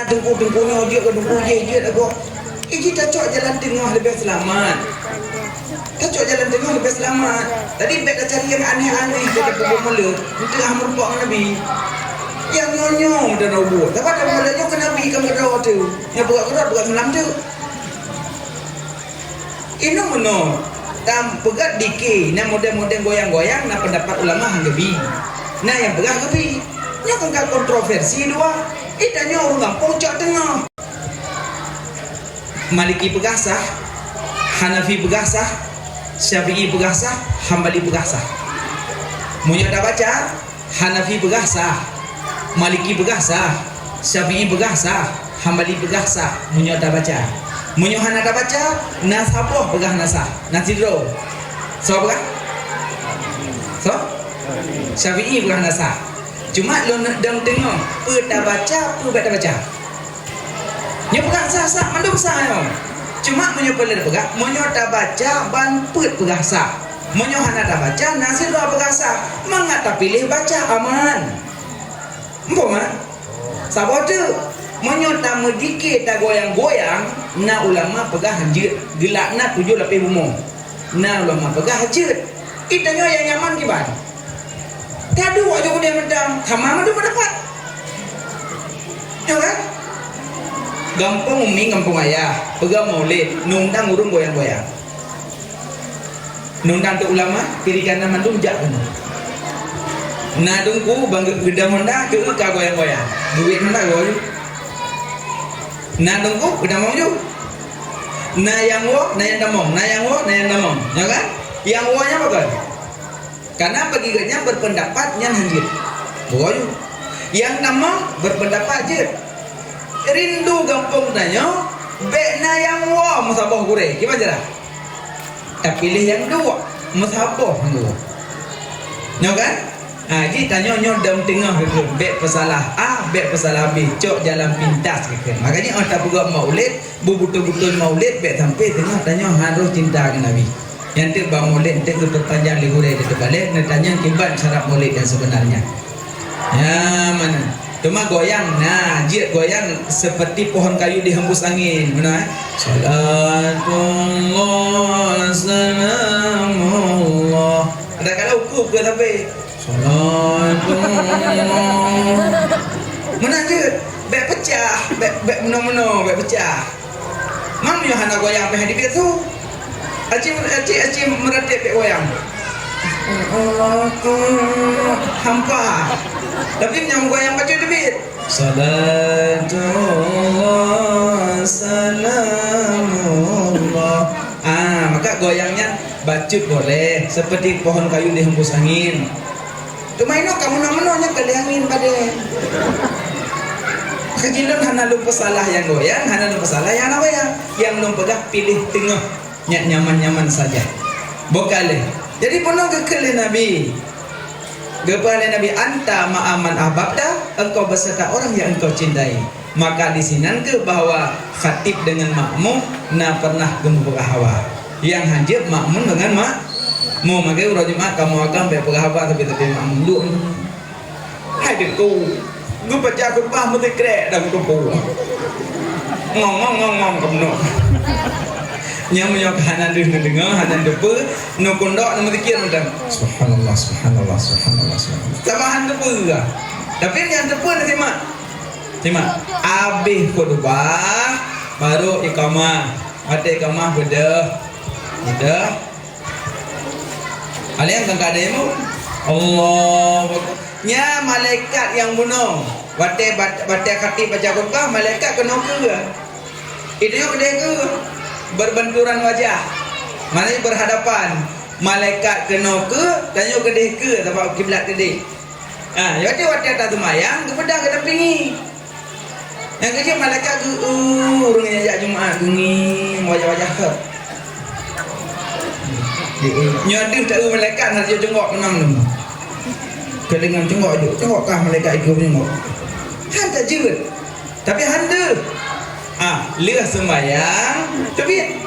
Tunggu dia ke tunggu je aku. Kita cok jalan tengah lebih selamat. Kita cok jalan tengah lebih selamat. Tadi baik dah cari yang aneh-aneh dekat pokok mula. Tengah merupakan Nabi. Yang nyonyong dan robot. Tapi ada mulanya ke Nabi kan berdoa tu. Yang berat-berat bukan malam tu. Ini mana? Tam pegat dikir. Nah model-model goyang-goyang. Nah pendapat ulama hanggabi. Nah yang pegat gabi. Nya kan kontroversi dua. Tanya orang kampung cak tengah. Maliki pegasah, Hanafi pegasah, Syafi'i pegasah, Hambali pegasah. Munyo dah baca, Hanafi pegasah, Maliki pegasah, Syafi'i pegasah, Hambali pegasah. Munyo dah baca. Munyo hana dah baca, nasaboh pegah nasah. Nasidro. So pegah? So? Syafi'i pegah nasah. Cuma lo dang tengok, dah baca, dah baca. Nya pegah sah mandum sah yo. Cuma munyo pelir pegah, munyo dah baca ban put pegah sah. Munyo hana dah baca, nasir doa pegah sah. Mangata pilih baca aman. Empok mana? Sabo tu. Munyo dah medikit dah goyang-goyang, na ulama pegah hajit. Gelakna 7 lapis umum. Na ulama pegah hajit. Itanya yang nyaman kiban. Tadu aja kemudian medang, sama madu mendapat. Ya kan? Gampang umi, gampang ayah. Pegang maulid, nundang urung goyang-goyang. Nundang tu ulama, kiri kanan mandum jak kan. Nadungku bangga gedang honda ke ka goyang-goyang. Duit honda goyang. Nadungku gedang maju. Na yang wo, na yang damong, na yang wo, na yang damong. Ya kan? Yang wo-nya apa kan? Karena baginya berpendapat yang hanjir. Boy. Yang nama berpendapat je. Rindu gampang tanya, bekna yang wa musabah gure. Gimana cara? Tak pilih yang dua, musabah dua. Nyo kan? Ji tanya nyo dalam tengah ke bek pesalah A, bek pesalah B, cok jalan pintas ke. Makanya orang tak pegang maulid, betul-betul maulid bek sampai tengah tanya harus cinta ke Nabi. Yang tu bang maulid tu berpanjang ligur dia terbalik nak tanya kibat syarat maulid yang sebenarnya. Ya mana? Cuma goyang, nah jid goyang seperti pohon kayu dihembus angin, mana? Salatullah salamullah. Ada kalau ukur ke tapi salatullah. Mana jid? Bek pecah, bek meno-meno, bek pecah. Mam yo hana goyang pe di tu. Aci meratip bek goyang. Hampa. Tapi yang goyang baca debit. Salatullah salamullah. Maka goyangnya bacut boleh seperti pohon kayu dihembus angin. Cuma ini kamu namanya kali angin pada. Kejilun hana lupa salah yang goyang, hana lupa salah yang apa ya? Yang lupa dah pilih tengah. Nyaman-nyaman saja. Bokale. Jadi penuh kekele Nabi. Kepada Nabi anta ma'aman ahbabda, engkau beserta orang yang engkau cintai. Maka disinan ke bahwa khatib dengan makmum na pernah gemuk hawa. Yang hajib makmum dengan makmum. Maka urut Jumat kamu akan berhawa tapi makmum duk. Hai deku. Gue baca khutbah mesti krek dah kutu. Ngong kamu. Yang menyokana dengar hanan depa no kondok no zikir macam subhanallah subhanallah subhanallah subhanallah tambahan depa juga tapi yang depa nak simak habis khutbah baru iqamah mati iqamah bedah alian kan kademu Allah nya malaikat yang bunuh wate khatib baca khutbah malaikat kena ke itu yo ke berbenturan wajah, mana berhadapan, malaikat kena ke, tanya ke deh ke, tempat kiblat ke deh. Jadi waktu atas semayang, kepada ke tepi. Yang kecil malaikat ke, orang yang ajak Jumaat gini, wajah-wajah ke. Nyadih tak malaikat harus jengok menang. Kedengar jengok kah malaikat ikut jengok. Handa je, tapi handa. Lihat sembahyang tapi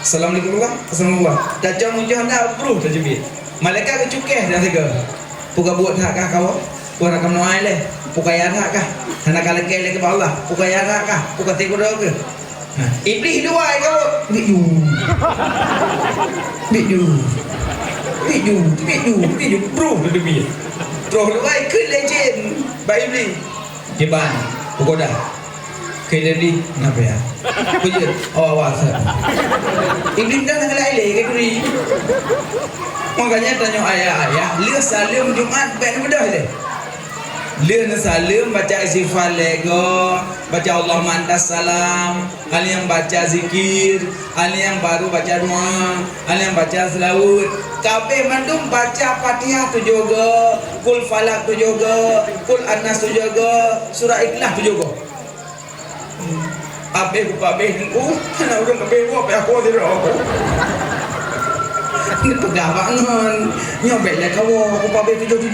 Assalamualaikum warahmatullahi wabarakatuh. Dah muncul dah bro terjebit. Malaikat kecukeh dah tiga. Puga buat hak kau. Kuara kam no ai le pukayara kah hana kala ke le ke Allah pukayara kah pukati ko do ke iblis dua kau biju biju biju biju biju bro lebih terus luai ke legend bai iblis jeban pukoda ke jadi ngapa ya kujur awal iblis dah nak lai le ke kuri makanya tanya ayah lihat salim Jumat baik mudah le lihat salim baca istighfar lego baca Allah mantas salam ada yang baca zikir ada yang baru baca doa ada yang baca selawat kabeh mandum baca Fatihah tu juga kul falak tu juga kul anas tu juga surah ikhlas tu juga abe ana urang kabeh apa aku tidak apa ni pegawangan nyobek le kau aku pabe 77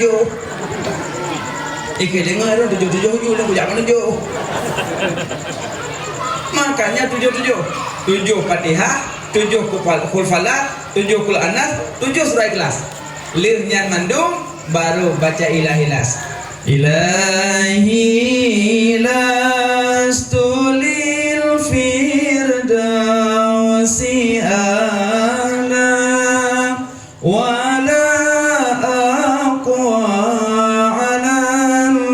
Ike dengar dong 77 lah jangan tunjuk. Makanya 77 Fatihah, 7 kul falak, 7 kul anas, 7 surah ikhlas. Lirnya mandum baru baca ilahilas. Ilahi lastulil firdausi ala wala aqwa ala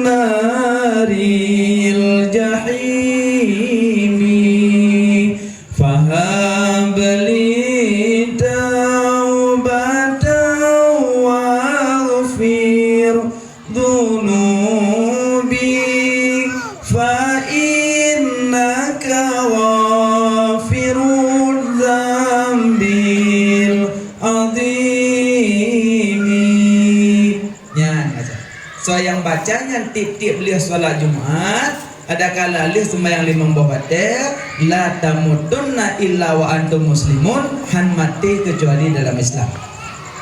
naril jahimi fahab li taubatan waghfir dhunubi fa innaka ghafirud dzambil azimi. Nyan aja. So yang bacanya tip-tip lihat salat Jumat, ada kala lihat sembahyang 5 waktu, la tamutunna illa wa antum muslimun, han mati kecuali dalam Islam.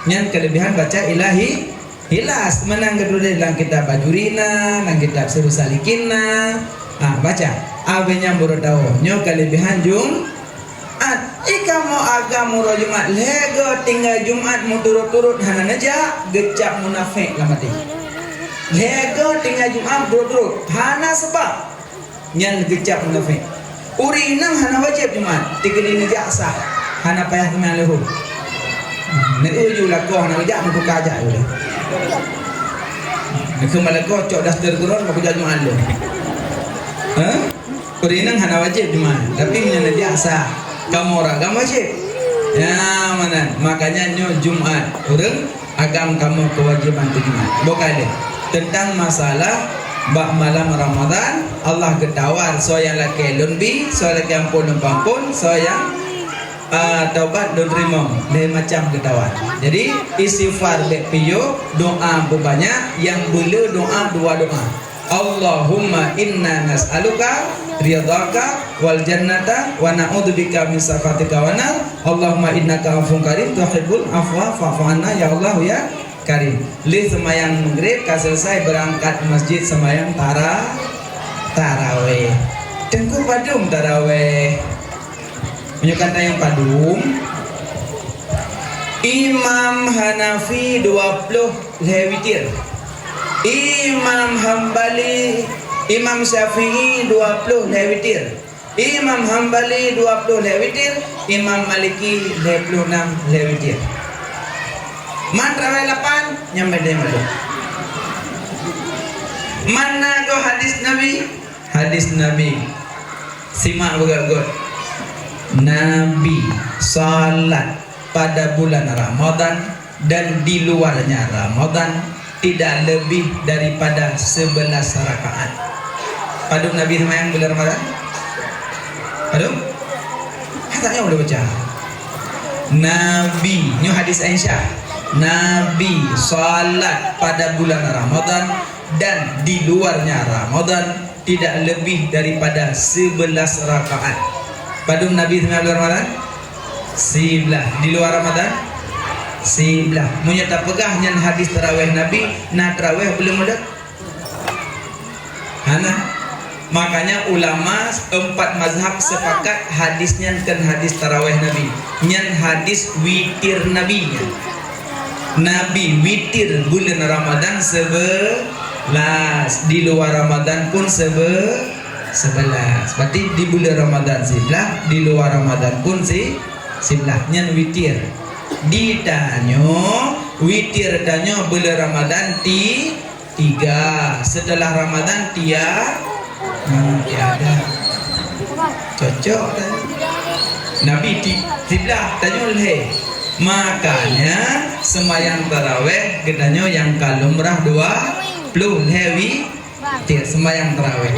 Nyan kelebihan baca ilahi hilas menang kedua dalam kitab Bajurina, dalam kitab Sirus Salikina. Baca abenya baru tahu nyo kelebihan Ika mau agama muro Jumat lego tinggal Jumat mau turut-turut hana naja gecap munafik lah mati lego tinggal Jumat turut-turut hana sebab nyan gecap munafik uri nang hana wajib Jumat tiga ini jasa hana payah kemana lehu nak uju lakoh nak ujak nak buka ajak udah nak kembali lakoh cok daftar Quran nak ujak Jumat lu uri nang hana wajib Jumat tapi nyan jasa kamu agam wajib ya mana makanya nyo Jumat urang agam kamu kewajiban tu Jumat bukan deh tentang masalah bak malam Ramadan Allah ketawar so yang laki lunbi so laki ampun pampun so yang taubat don terima lain macam ketawar jadi istighfar lek piyo doa banyak yang boleh doa dua doa Allahumma inna nas'aluka ridhaka wal jannata wa na'udzubika min sakhatika wa nar Allahumma innaka afuwwun karim tuhibbul afwa fa'fu anna ya Allah ya karim. Li sembahyang maghrib selesai berangkat masjid sembahyang tarawih. Tengku padum tarawih. Menyukan tayang padum. Imam Hanafi 20 lewitir. Imam Hambali, Imam Syafi'i 20 lewitir. Imam Hambali 20 lewitir, Imam Maliki 26 lewitir. Man rawai 8 nyampe dia malu. Mana go hadis Nabi? Hadis Nabi. Simak begagot. Nabi salat pada bulan Ramadan dan di luarnya Ramadan tidak lebih daripada 11 rakaat. Padum Nabi sembahyang bulan Ramadan? Padum? Katanya boleh baca. Nabi, ini hadis Aisyah. Nabi salat pada bulan Ramadan dan di luarnya Ramadan tidak lebih daripada 11 rakaat. Padum Nabi sembahyang bulan Ramadan? 11. Di luar Ramadan? Sebelah menyata pegah nyan hadis tarawih Nabi na tarawih belum ada hana makanya ulama 4 mazhab sepakat hadisnya kan hadis tarawih Nabi nyan hadis witir Nabi witir bulan Ramadan Di luar Ramadan pun 11. Berarti di bulan Ramadan 11, di luar Ramadan pun 11. Nyan witir. Ditanyo witir tanyo bulan Ramadan 3. Setelah Ramadan tiada. Cocok tanya. Nabi tiblah tanyo leh. Makanya semayang taraweh gedanyo yang kalumrah 20 hewi tiap semayang taraweh.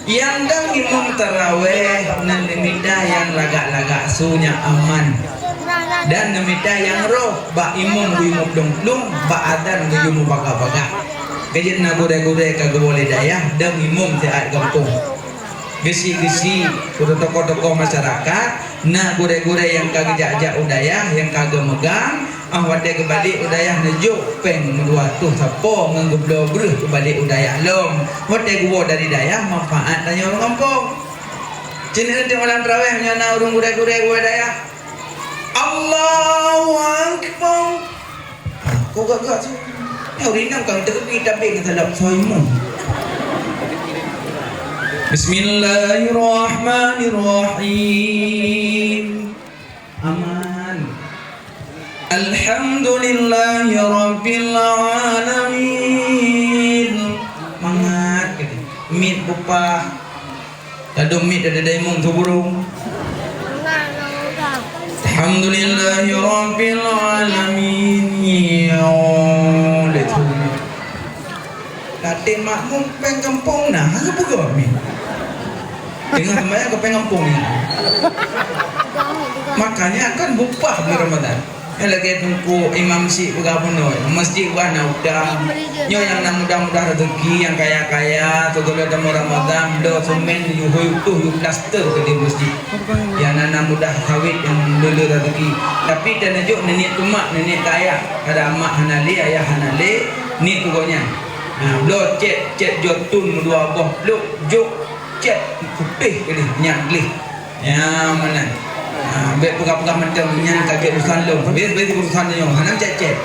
Yang dang imam taraweh nemida yang lagak-lagak sunya aman. Dan nemida yang roh ba imam guimuk dong ba adan guimuk baga-baga. Kejit na gure-gure kagak boleh dayah dan imam tiap kampung. Gesi-gesi kudu toko-toko masyarakat na gure-gure yang kagak jajak udayah yang kagak megang wade kebalik udayah nejuk peng dua tuh sapo nganggublo bruh kebalik udayah lom wade gua dari dayah manfaat tanya orang kampung cina nanti malam tarawih nyana urung gure-gure gua dayah Allahu Akbar kok gak sih urinam kang tepi tapi ngetalap soimu. Bismillahirrahmanirrahim. Aman. Alhamdulillahi rabbil alamin. Mangat gitu. Mit bupa. Dado mit ada daimung tu burung. Alhamdulillahi rabbil alamin. Datin makmum peng kampung nah, apa bukan ni? Dengan semuanya ke peng kampung ni. Makanya kan bupah bulan Ramadan. Yang lagi tunggu imam si bergabung noi. Masjid wana udah. Nyo yang nak mudah-mudah rezeki yang kaya-kaya tu kalau dalam Ramadan do semen yuhui tu yu plaster ke di masjid. Yang nak mudah kawit yang dulu rezeki. Tapi dan ajuk nenek tumak nenek kaya. Ada mak hanali ayah hanali ni pokoknya. Blo cek jotun dua boh blo jok cek putih ke ni nyak glih. Ya mana? Baik pegah-pegah macam nyan kaget urusan lo. Biasa urusan nyo hanam cek.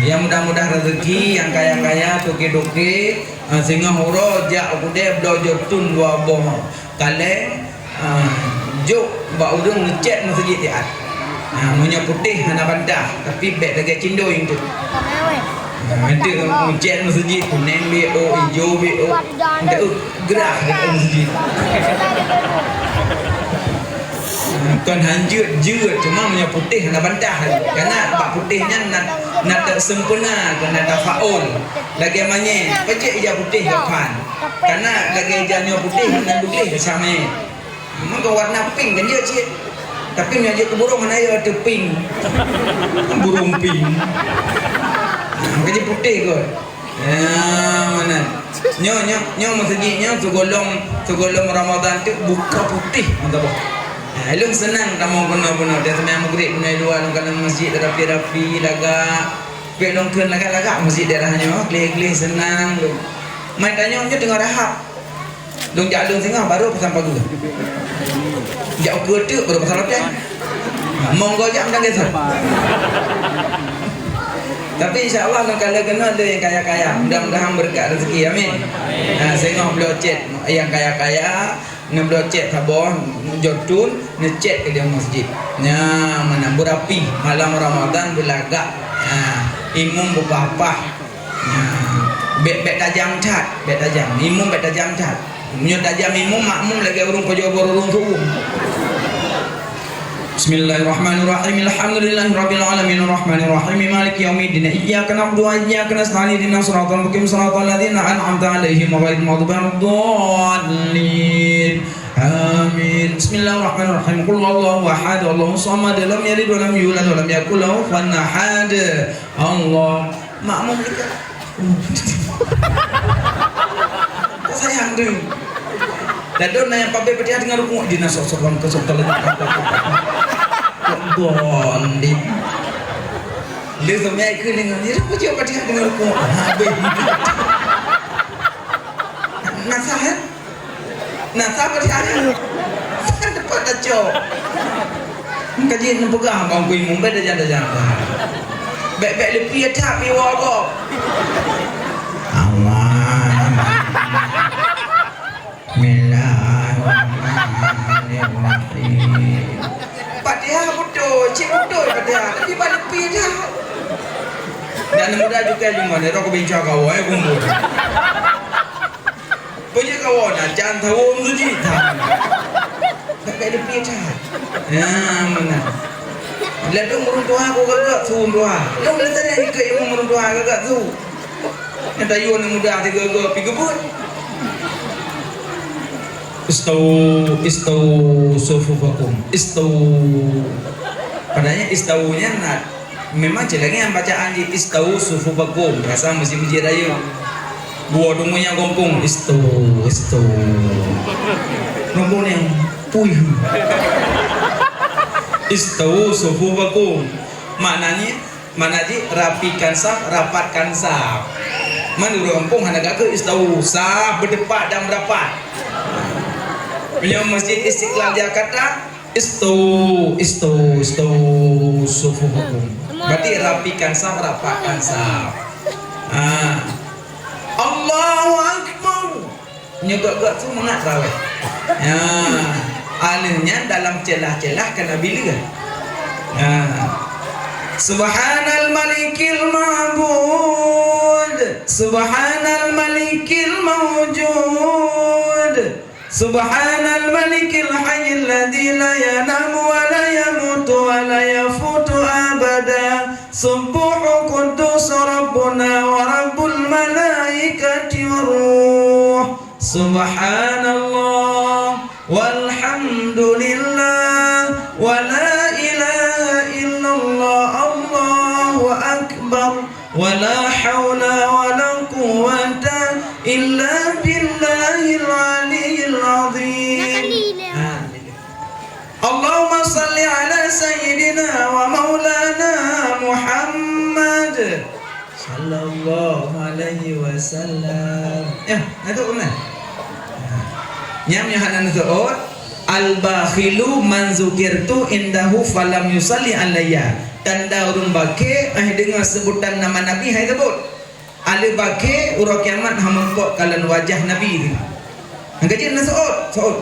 Yang mudah-mudah rezeki yang kaya-kaya toke-toke sehingga horo jak ude blo jotun dua boh kaleng jok ba udung ngecek masjid tiat. Munyo putih hana bandah tapi bek lagi cindo itu. Nanti hujan masjid kuning BO hijau BO nanti gerah dekat masjid kan hanjut cuma punya putih nak bantah karena bak putihnya nak tak sempurna kena tafaul lagi amanya pecik hijau putih depan karena lagi hijaunya putih nak dulih sama maka warna pink kan dia cik tapi menjadi keburung mana ada pink burung pink kaji putih kot. Mana? Nyo masjidnya segolong Ramadan tu buka putih mantap. Elok senang kamu guna dia semai maghrib guna luar kalau masjid rapi-rapi laga. Pelong keun laga masjid daerahnya gleh-gleh senang lu. Mai tanya nya dengar rahap. Dong jalung singah baru pesan pagi. Jak ketuk baru pesan loteng. Monggo jam dah geser. Tapi insyaAllah kalau kena ada yang kaya-kaya mudah-mudahan berkat rezeki amin. Sehingga blocet yang kaya-kaya ngeblocet sabon jotun ngecet ke dia masjid mana berapi malam Ramadan belagak imum berpapah bet tajam cat bet tajam imum bet tajam cat punya tajam imum makmum lagi urung pejobor urung tuum. Bismillahirrahmanirrahim. Alhamdulillahirabbil alamin arrahmanirrahim maliki yaumiddin iyyaka na'budu wa iyyaka nasta'in ihdinas siratal mustaqim siratal ladzina an'amta 'alaihim ghairil maghdubi 'alaihim. Amin. Bismillahirrahmanirrahim. Qul huwallahu ahad, Allahus samad, lam yalid wa lam yulad wa lam yakul lahu kufuwan ahad. Allah makmum dekat. Sayang tu. Dadon yang pabe peti dengan rukuk di nasok-sokan ke sok lagi. Bondi. Lu semai ke dengan ni rukuk je peti dengan rukuk. Habis. Nasah. Nasah peti ada. Kan dapat aja. Kaji nak pegang bang kui mumbai dah jalan. Baik-baik lebih tak piwa kok. Bismillahirrahmanirrahim. Fatihah bodoh, cik bodoh Fatihah. Tapi balik dah. Dan mudah juga cuma ni rok bincang kau ai kumpul. Punya kawan jangan tahu mesti tak. Tak ada dah. Ya mana. Lalu meruntuh aku gagak tu meruntuh. Lalu tadi ni ke yang meruntuh gagak tu. Yang tayu ni mudah tiga gagak pergi kebun. Istau sufufakum. Istau. Padanya istaunya nak memang jelangnya yang bacaan di istau sufufakum. Biasa mesti muji raya. Gua dumunya gompong istau. Nombor yang puih. Istau sufufakum. Maknanya rapikan saf, rapatkan saf. Mana gompong hendak ke istau saf berdepan dan merapat. Bila Masjid Istiqlal dia kata istau sufufakum. Berarti rapikan saf, rapatkan saf. Allahu Akbar. Nyegak-gak tu mengat rawat. Ya, alihnya dalam celah-celah kena bila. Subhanal malikil ma'bud, subhanal malikil mawjud, subhanal malikil hayyil ladzi la yanamu wa la yamutu wa la yafutu abada, subuhu quddus rabbuna wa rabbul malaikati waruh, subhanallah walhamdulillah wa la ilaha illallah, Allahu akbar, wa la hawla wa la quwwata illa billahil aliyyil azim. Allahumma salli ala sayyidina wa maulana Muhammad sallallahu alaihi wasallam. Ya, itu benar. Nyam hanan zu'ud al-bakhilu man zukirtu indahu falam yusalli alayya. Tanda urun bake dengar sebutan nama Nabi hai sebut. Ali bake ura kiamat hamengkok kalan wajah Nabi. Angkaji Saud.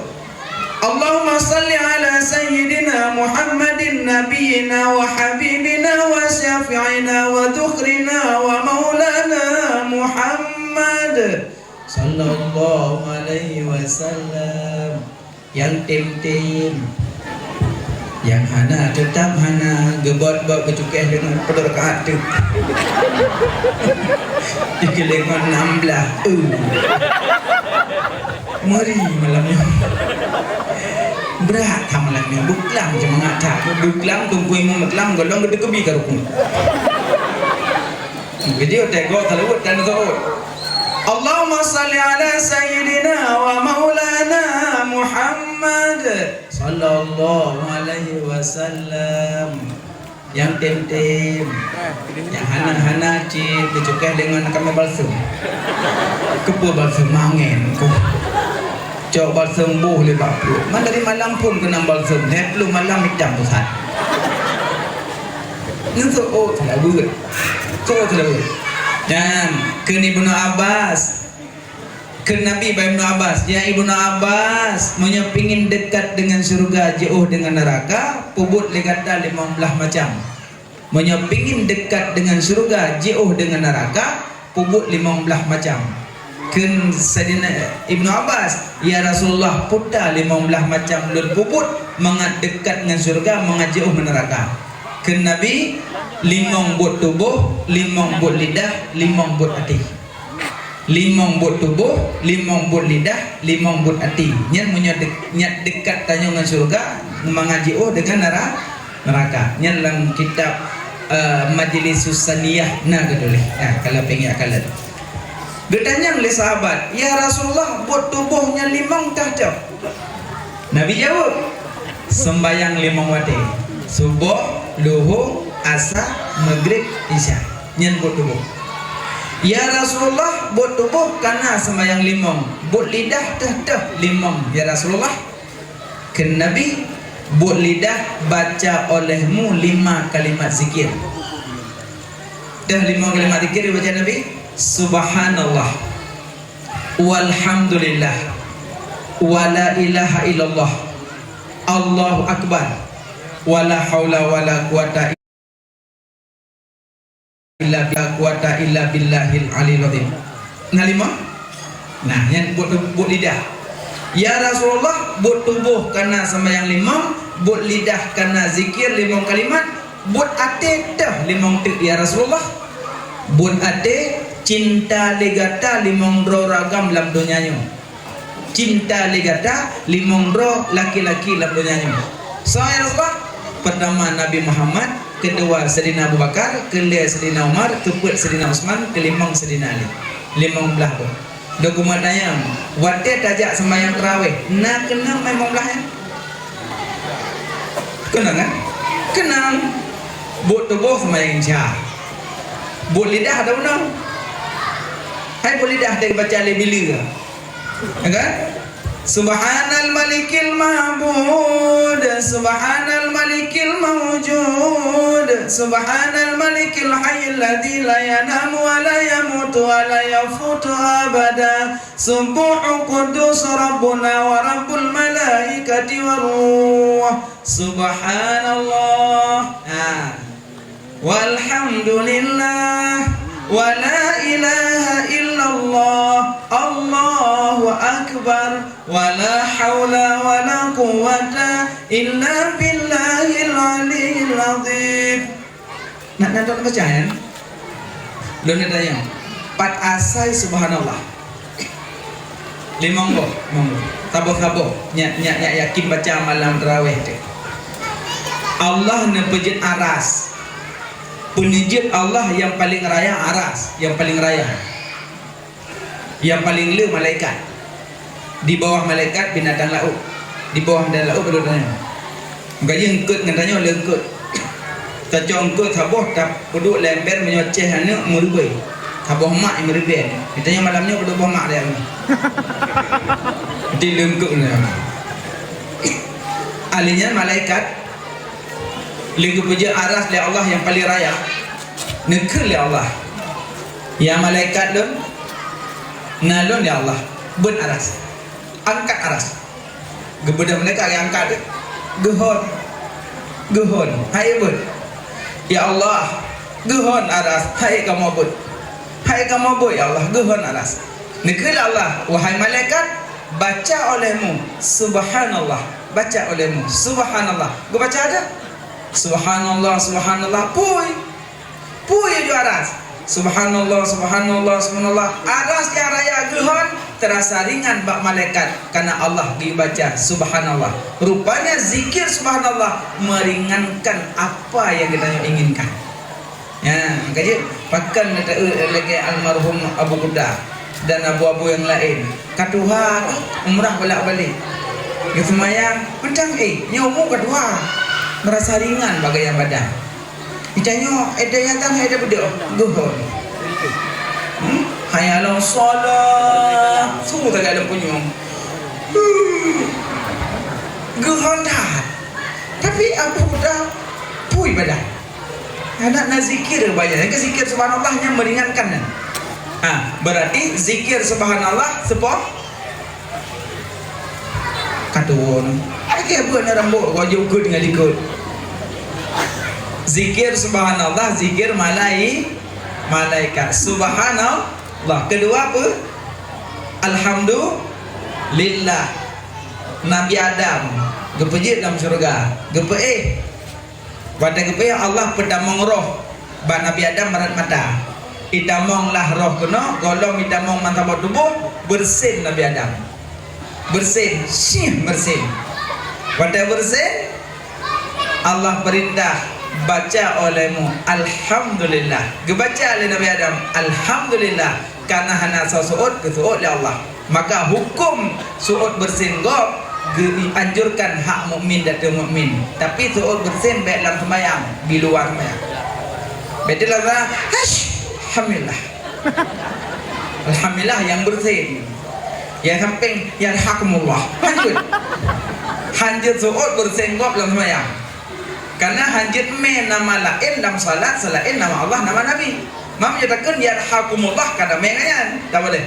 Allahumma salli ala sayyidina Muhammadin nabiyina wa habibina wa syafi'ina wa dhukhrina wa maulana Muhammad sallallahu alaihi wasallam. Yang tim yang hana tetap hana gebot-bot kecukeh dengan pederkaat tu dikelengan 16 mari malamnya berat malamnya buklang cuma ngatak buklang tunggu imam buklang golong gede kebi karukun video tegok talawut dan zaud. Allahumma salli ala sayyidina wa maulana Muhammad sallallahu alaihi wasallam. Yang tem-tem, yang hana-hana cip dicukeh dengan kami balsam. Kepu balsam mangen ko. Cok balsam buh le baklu. Man dari malam pun kena balsam. Net lu malam hitam tu sat. Nuntuk telah buat. Telah buat. Dan ke Ibnu Abbas, ke Nabi Ibnu Abbas, ya Ibnu Abbas menyepingin dekat dengan surga jauh dengan neraka pubut legata 15 macam. Menyepingin dekat dengan surga jauh dengan neraka pubut 15 macam. Ken Sayyidina Ibnu Abbas, ya Rasulullah puta 15 macam lur pubut mengat dekat dengan surga mengat jauh neraka. Ken Nabi 5 buat tubuh, 5 buat lidah, 5 buat hati. 5 buat tubuh, 5 buat lidah, 5 buat hati. Nyan nyat dekat tanya dengan surga, mengaji dengan neraka. Nyan dalam kitab Majlis Susaniyah na gedulih. Kalau pengen akalan. Bertanya oleh sahabat, ya Rasulullah buat tubuhnya 5 tahap. Nabi jawab, sembayang 5 waktu. Subuh, luhur, asar, maghrib, isya. Nyan buat tubuh. Ya Rasulullah buat tubuh karena sembahyang 5. Buat lidah dah 5. Ya Rasulullah. Ken Nabi buat lidah baca olehmu 5 kalimat zikir. Dah 5 kalimat zikir baca Nabi. Subhanallah, walhamdulillah, wala ilaha illallah, Allahu akbar, wala haula wala quwata illa billahil aliyil azim. Nah 5. Nah yang buat lidah. Ya Rasulullah, buat tubuh karena sembahyang 5, buat lidah karena zikir 5 kalimat, buat ate dah 5 tik ya Rasulullah. Buat ate cinta legata 5 bro ragam dalam dunianya. Cinta legata 5 bro laki-laki dalam dunianya. So ya Rasulullah, pertama Nabi Muhammad, kedua Sayyidina Abu Bakar, kelima Sayyidina Umar, keempat Sayyidina Utsman, kelima Sayyidina Ali. 5 belah tu. Dokumen tanya, wate tajak sembahyang tarawih. Nak kenang memang belah ya? Kenang kan? Kenang. Buat tubuh sembahyang Isya. Buat lidah ada mana? Hai buat lidah dari baca bila. Kan? Subhanal malikil ma'bud, subhanal malikil mawjud, subhanal malikil hayyil ladzi la yanamu wa la yamutu wa la yafutu abada, subuhu qudus rabbuna wa rabbul malaikati war ruh, subhanallah, walhamdulillah, wa la ilaha illallah, Allahu akbar, wa la hawla wa la quwwata illa billahil aliyil azim. Nak baca ya? Belum nak tanya. 4 asai subhanallah. 5 monggo. Tabah-tabah nyak yakin baca malam tarawih tu. Allah nak pejit aras. Penijit Allah yang paling raya aras, yang paling raya. Yang paling le malaikat. Di bawah malaikat binatang laut. Di bawah binatang laut baru tanya. Gaji engkut ngantanya le engkut. Tajo engkut taboh tak duduk lember menyoceh anak merubah. Taboh mak yang merubah. Ditanya malamnya duduk bawah mak dia. Di lengkut ni. Alinya malaikat lagi puja aras oleh Allah yang paling raya, nekil oleh Allah. Ya malaikat lun, nalun ya Allah, ben aras, angkat aras. Gebedah mereka yang angkat, gehon, hai ben. Ya Allah, gehon aras, hai kamu ben, hai kamu ben ya Allah, gehon aras. Nekil Allah, wahai malaikat, baca olehmu, subhanallah, baca olehmu, subhanallah. Gue baca ada. Subhanallah, subhanallah, puy ju aras. Subhanallah, subhanallah, subhanallah. Aras yang raya gehon terasa ringan bak malaikat karena Allah dibaca subhanallah. Rupanya zikir subhanallah meringankan apa yang kita inginkan. Ya, kaji pakan lagi almarhum Abu Qudah dan abu-abu yang lain. Katuha umrah bolak-balik. Dia semayang, pencang nyomu kedua. Merasa ringan bagian badan. Ditanya, ada yang tak ada benda. Gehon. Hayalah solat. Semua tak ada punya. Gehon dah. Tapi Abu Qudah puy badan. Nak zikir banyak. Yang zikir subhanallah yang meringankan. Berarti zikir subhanallah sebab katuan. Agak apa nak rambut wajib ikut dengan ikut. Zikir subhanallah, zikir malaikat. Subhanallah. Kedua apa? Alhamdulillah. Nabi Adam gepejit dalam syurga. Pada Allah pedamong roh. Ba Nabi Adam merat mata. Itamonglah roh kena, golong itamong mantabat tubuh, bersin Nabi Adam. Bersin, bersin. Pada bersin, Allah perintah baca olehmu alhamdulillah. Gebaca oleh Nabi Adam alhamdulillah karena hana suud ke suud oleh Allah. Maka hukum suud bersin gob dianjurkan hak mukmin dan tidak mukmin. Tapi suud bersin baik dalam sembahyang, di luar sembahyang. Betul lah. Alhamdulillah. Alhamdulillah yang bersin. Yang samping yarhakumullah. Hanjit suud bersenggop dalam sembahyang. Karena hanjit nama lain dalam salat selain nama Allah, nama Nabi. Mam nyatakan yarhakumullah kada mengayan. Tak boleh.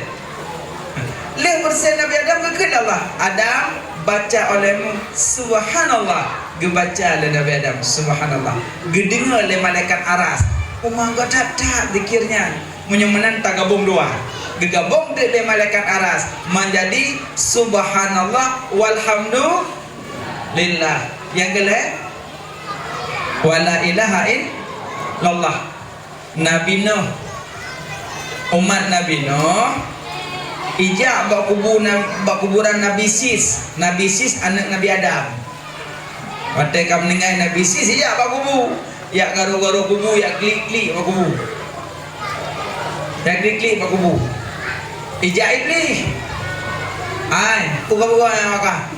Leh persen Nabi Adam ke Allah. Adam baca olehmu subhanallah. Gebaca oleh Nabi Adam subhanallah. Gedengar oleh malaikat aras. Umang gak tak zikirnya. Menyemenan tak gabung dua. Gegabung oleh malaikat aras menjadi subhanallah walhamdulillah. Yang kelih wala ilaha illallah. Nabi Nuh, umat Nabi Nuh ijak kuburan Nabi Sis. Nabi Sis anak Nabi Adam. Waktu kamu mendengar Nabi Sis ijak kubu. Ya garu-garu kubu, ya klik-klik kubu. Ya klik-klik kubu. Ijak iblis. Ai, buka-buka yang maka.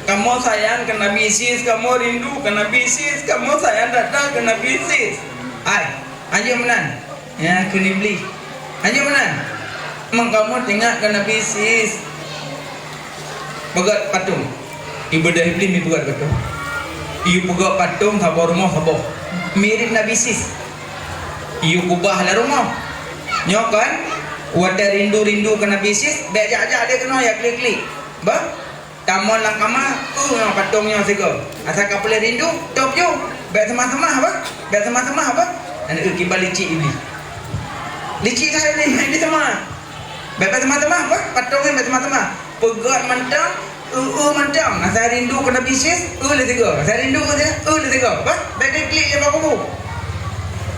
Kamu sayang ke Nabi Sis, kamu rindu ke Nabi Sis, kamu sayang datang ke Nabi Sis. Ai, anjing menan. Ya, ke iblis. Anjing menan. Emang kamu tengok ke Nabi Sis. Pegat patung. Ibadah iblis mi pegat patung. Iu pegat patung sabar rumah sabar. Mirip Nabi Sis. Iu kubah lah rumah. Nyok kan? Wadah rindu-rindu ke Nabi Sis. Bejak-jak dia kena ya klik-klik. Bah? Tamun lang kama yang patungnya sego. Asal kau boleh rindu, top yo. Baik sama-sama apa? Baik sama-sama apa? Anak kibal licik iblis. Licik saya ni, ini sama. Baik sama-sama apa? Patungnya baik sama-sama. Pegat mantang, mantang. Asal rindu ke Nabi Sis, le sego. Asal rindu ke dia, le sego. Apa? Baik klik je baku.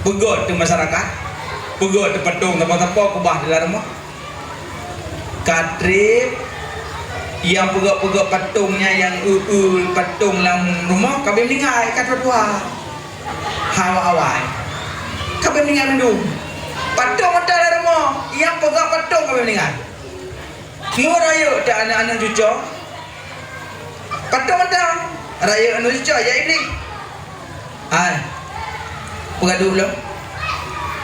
Pegat tu masyarakat. Pegat tu patung tempat-tempat kubah dalam rumah. Katrip yang pegak-pegak patungnya yang patung dalam rumah kau meninggal kat tua hawa-hawa kau meninggal mendung patung ada dalam rumah yang pegak patung kau meninggal murah yuk tak anak-anak cucu patung ada raya anak cucu ya iblis pegak dulu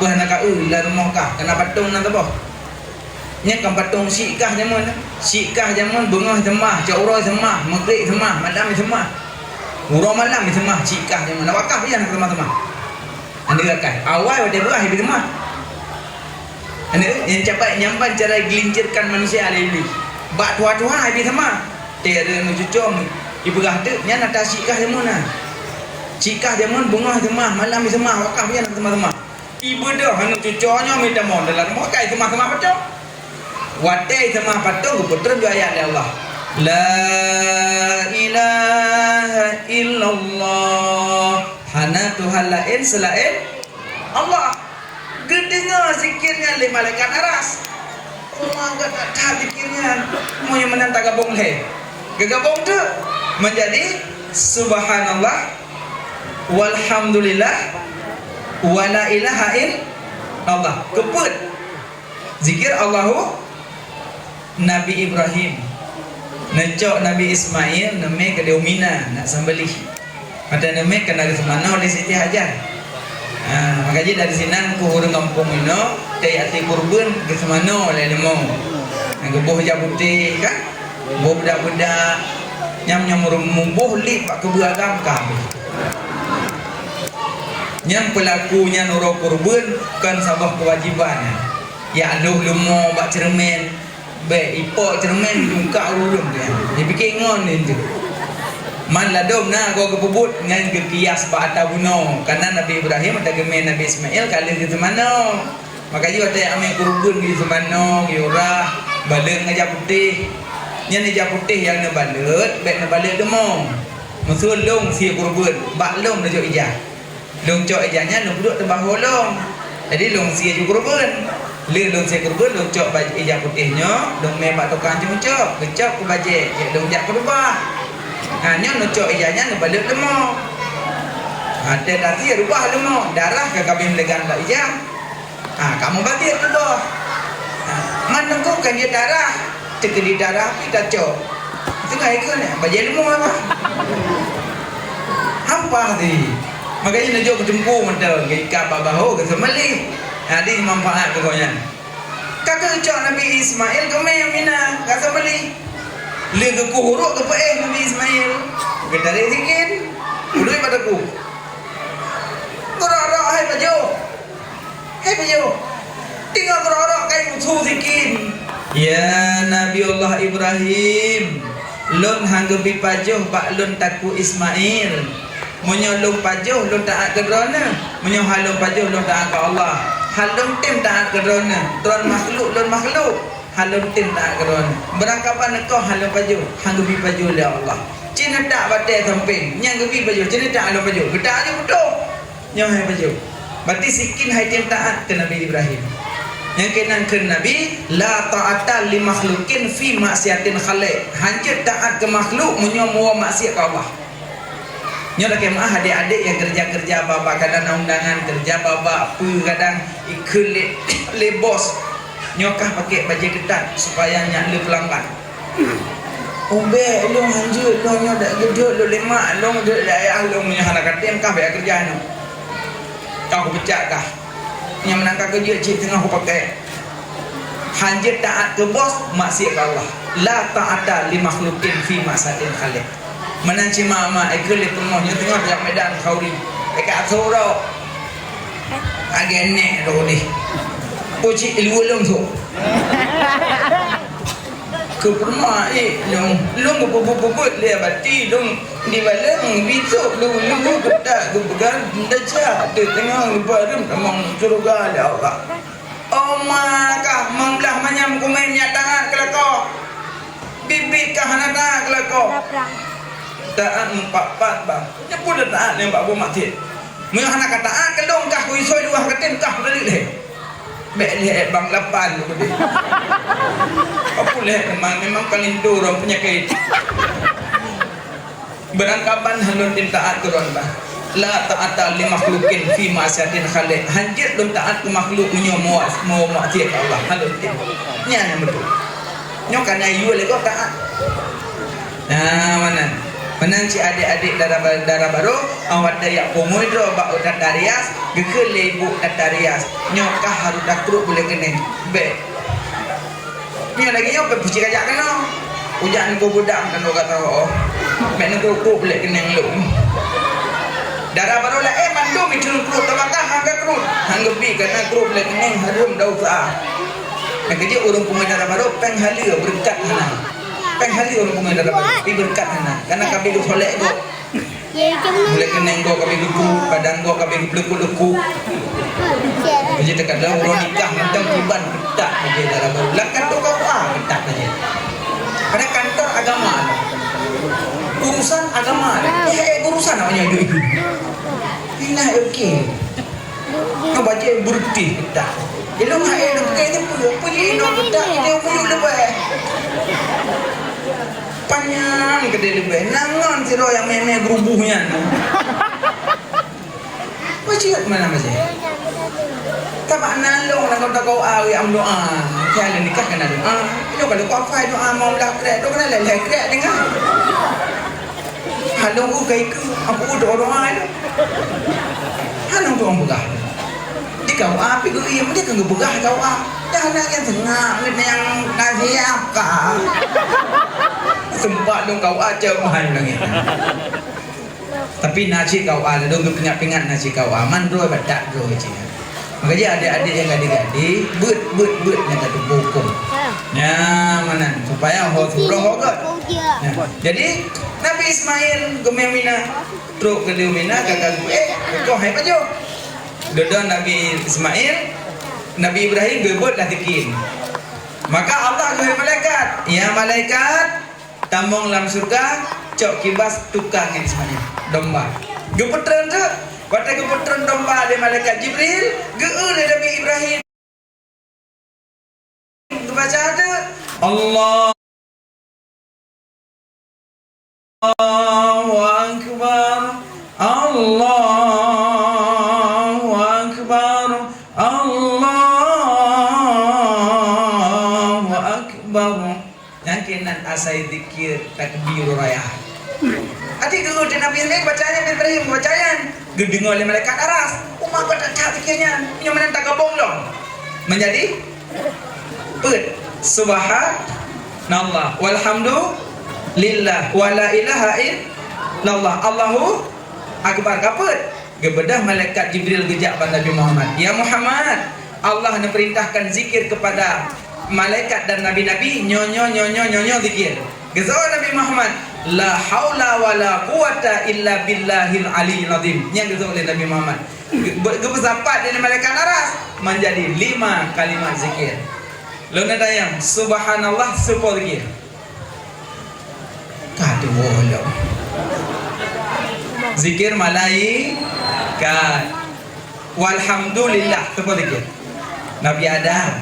buah nak kau dalam rumah kah kena patung nanti apa nya kan patung sikah zaman bengah semah cauroi semah maghrib semah malam semah urang malam semah sikah zaman wakaf ya nak teman-teman anda kan awal pada berah di semah anda yang capai nyampan cara gelincirkan manusia ali bak tua-tua di semah tera nu cucum ibu gah tu nya nak sikah zaman sikah zaman bengah semah malam semah wakaf ya nak teman-teman ibu dah anu cucunya minta mohon dalam rumah kai semah-semah betul Watai sama patung putra dua ayat ya Allah. La ilaha illallah. Hana Tuhan lain selain Allah. Gedengar zikirnya oleh malaikat aras. Allah enggak tak zikirnya. Mau yang menang tak gabung le. Gegabung tu menjadi subhanallah walhamdulillah wala ilaha illallah. Keput zikir Allahu Nabi Ibrahim necok Nabi Ismail neme ke Deumina nak sembelih ada neme kena ke semana oleh Siti Hajar makanya dari sini ku hurung kampung ino tayati kurban ke semana oleh nemo yang gebuh hijab putih kan gebuh budak-budak nyam mumbuh lip pak keberagam kami yang pelakunya nurut kurban kan sabah kewajiban ya aluh lumo bak cermin baik ipok cermin buka urung dia dia fikir ngon ni tu man ladom na kau kepubut dengan kekias bak atas buno karena Nabi Ibrahim ada gemen Nabi Ismail kali di semana makanya ada amin kurban di semana giurah balik ngajak putih nya ngajak putih yang nak balik baik nak balik demo musuh long si kurban bak long dah jok ijah long cok ijahnya long duduk tebah holong jadi long si ju kurban le long si kurban long cok baju ijah putihnya long membak tukang cok kecok ke baju ya long jak berubah nya long cok ijahnya nak balik demo ada nanti rubah demo darah ke kabin legan tak ijah kamu balik tu mana kau kan dia darah terkedi darah kita cok tengah ikut ni baju demo apa hampa di makanya nak jauh kejempu mentah ikat babaho ke semeli di manfaat pokoknya kakak cok Nabi Ismail kau yang mina kat semeli le ke kuhuruk ke Nabi Ismail ke tarik sikit udui padaku gerak-gerak hai baju tinggal gerak-gerak kain musuh sikit Ya Nabiullah Ibrahim, lun hanggebi pajuh bak lun taku Ismail. Munyo lun pajuh lun taat ke drona, munyo halung pajuh lun taat ke Allah. Halung tim taat ke drona, tuan makhluk lun makhluk. Halung tim taat ke drona. Berangkapan kau halung pajuh, hanggebi pajuh oleh Allah. Cina tak batai samping, nyang gebi pajuh, cina tak halung pajuh. Gedak je betul. Nyo hai pajuh. Berarti sikin hai tim taat ke Nabi Ibrahim. Yang kenan ke Nabi, la ta'ata li makhlukin fi maksiatin khaliq. Hancur taat ke makhluk munyo muwa maksiat ke Allah. Nyo dak kemah adik-adik yang kerja-kerja baba kadang undangan kerja baba apa kadang ikut le bos. Nyo kah pakai baju ketat supaya nyak le pelanggan. Ombe lu hancur lu nyo dak geduk lu lemak lu dak ayah lu munyo anak katen kah bayar kerja no. Kau pecah kah? Yang menangkap kerja cik tengah aku pakai hancur taat ke bos maksiat ke Allah. La ta'ata li makhlukin fi maksiatin khaliq. Menanci mak-mak ikut le penuhnya tengah yang medan khauri dekat soro agene do ni puji ilulung tu ke pernah long bubut le bati long di balang bisu lu kedak gebegan daja de tengah barum tamang surga le Allah. Oma kah manglah manyam kumen tangan kelako bibit kah hanata kelako taat empat bang nyepul taat yang bak mati mun anak taat kelong kah ku isoi dua katen kah balik le bek le bang lapan lu gede apa le memang kalindo orang penyakit berangkapan halun din taat turun bah la ta'ata li makhlukin fi ma'siyatin khaliq hancur dun taat ke makhluk munyo mau maksiat Allah halun din nya betul nyo kana yu le kau taat mana menanci adik-adik darah baru awak daya pomodro bak tatarias gekel ibu tatarias nyokah harus dakruk boleh kene be ni lagi yo pe puci kajak kena ujan ko budak kan kata oh mek nang ko boleh kene lu darah baru lah mandum itu krut tabakah hangga krut hangga bi kana krut boleh kene harum dau sa nak kerja urung pemain darah baru peng halia berkat mana penghali orang pemain dalam tapi berkat mana karena kami lu soleh go boleh keneng go kami luku padang go kami luku aja dekat dalam orang nikah mentang tiban ketak aja dalam bulan kantor kau ketak aja pada kantor agama urusan agama urusan namanya itu ini okey kau baca berhenti ketak elok elok kayaknya punya elok ketak ini punya lebih panjang gede lebih nangon siro yang meme gerubuhnya wajib mana masih tabak nalong nak kau awi am doa kaya nikah kena doa itu kalau kau fai doa mau dah krek tu kena leleh krek dengar halong ku kai ku aku doa itu halong tu orang begah di kau api ku iya dia kan begah kau dah nak yang tengah yang kasih apa sempat dong kau aja mahal lagi. Tapi nasi kau ada dong pingat nasi kau aman dua badak dua je. Makanya adik-adik yang gadi-gadi but yang kata bukum. Ya mana supaya surah hogat. Jadi Nabi Ismail gememina truk gedumina kakak gue kau hai pajo. Dodo Nabi Ismail Nabi Ibrahim gebut lah tikin. Maka Allah ke malaikat, ya malaikat tamong lam surga cok kibas tukang Ismail domba gepetren tu pada gepetren domba dari malaikat Jibril geu dari Nabi Ibrahim baca ada Allahu akbar Allahu akbar Allahu akbar yakinan asai dikir takbir raya. Adik dulu di Nabi Ibrahim bacanya Ibrahim bacaan gedeng oleh malaikat aras. Umat pada cak dikirnya yang menentang gabung dong. Menjadi put subhanallah walhamdulillah wala ilaha illallah Allahu akbar kaput. Gebedah malaikat Jibril gejak pada Nabi Muhammad. Ya Muhammad, Allah nak perintahkan zikir kepada malaikat dan nabi-nabi nyonyo zikir. Gezawar Nabi Muhammad, la haula wala quwata illa billahil aliyil azim. Yang gezawar oleh Nabi Muhammad. Gebesapat dari malaikat aras menjadi 5 kalimat zikir. Lona dayang subhanallah sepo zikir. Kadu wala. Zikir malaikat. Walhamdulillah sepo zikir. Nabi Adam.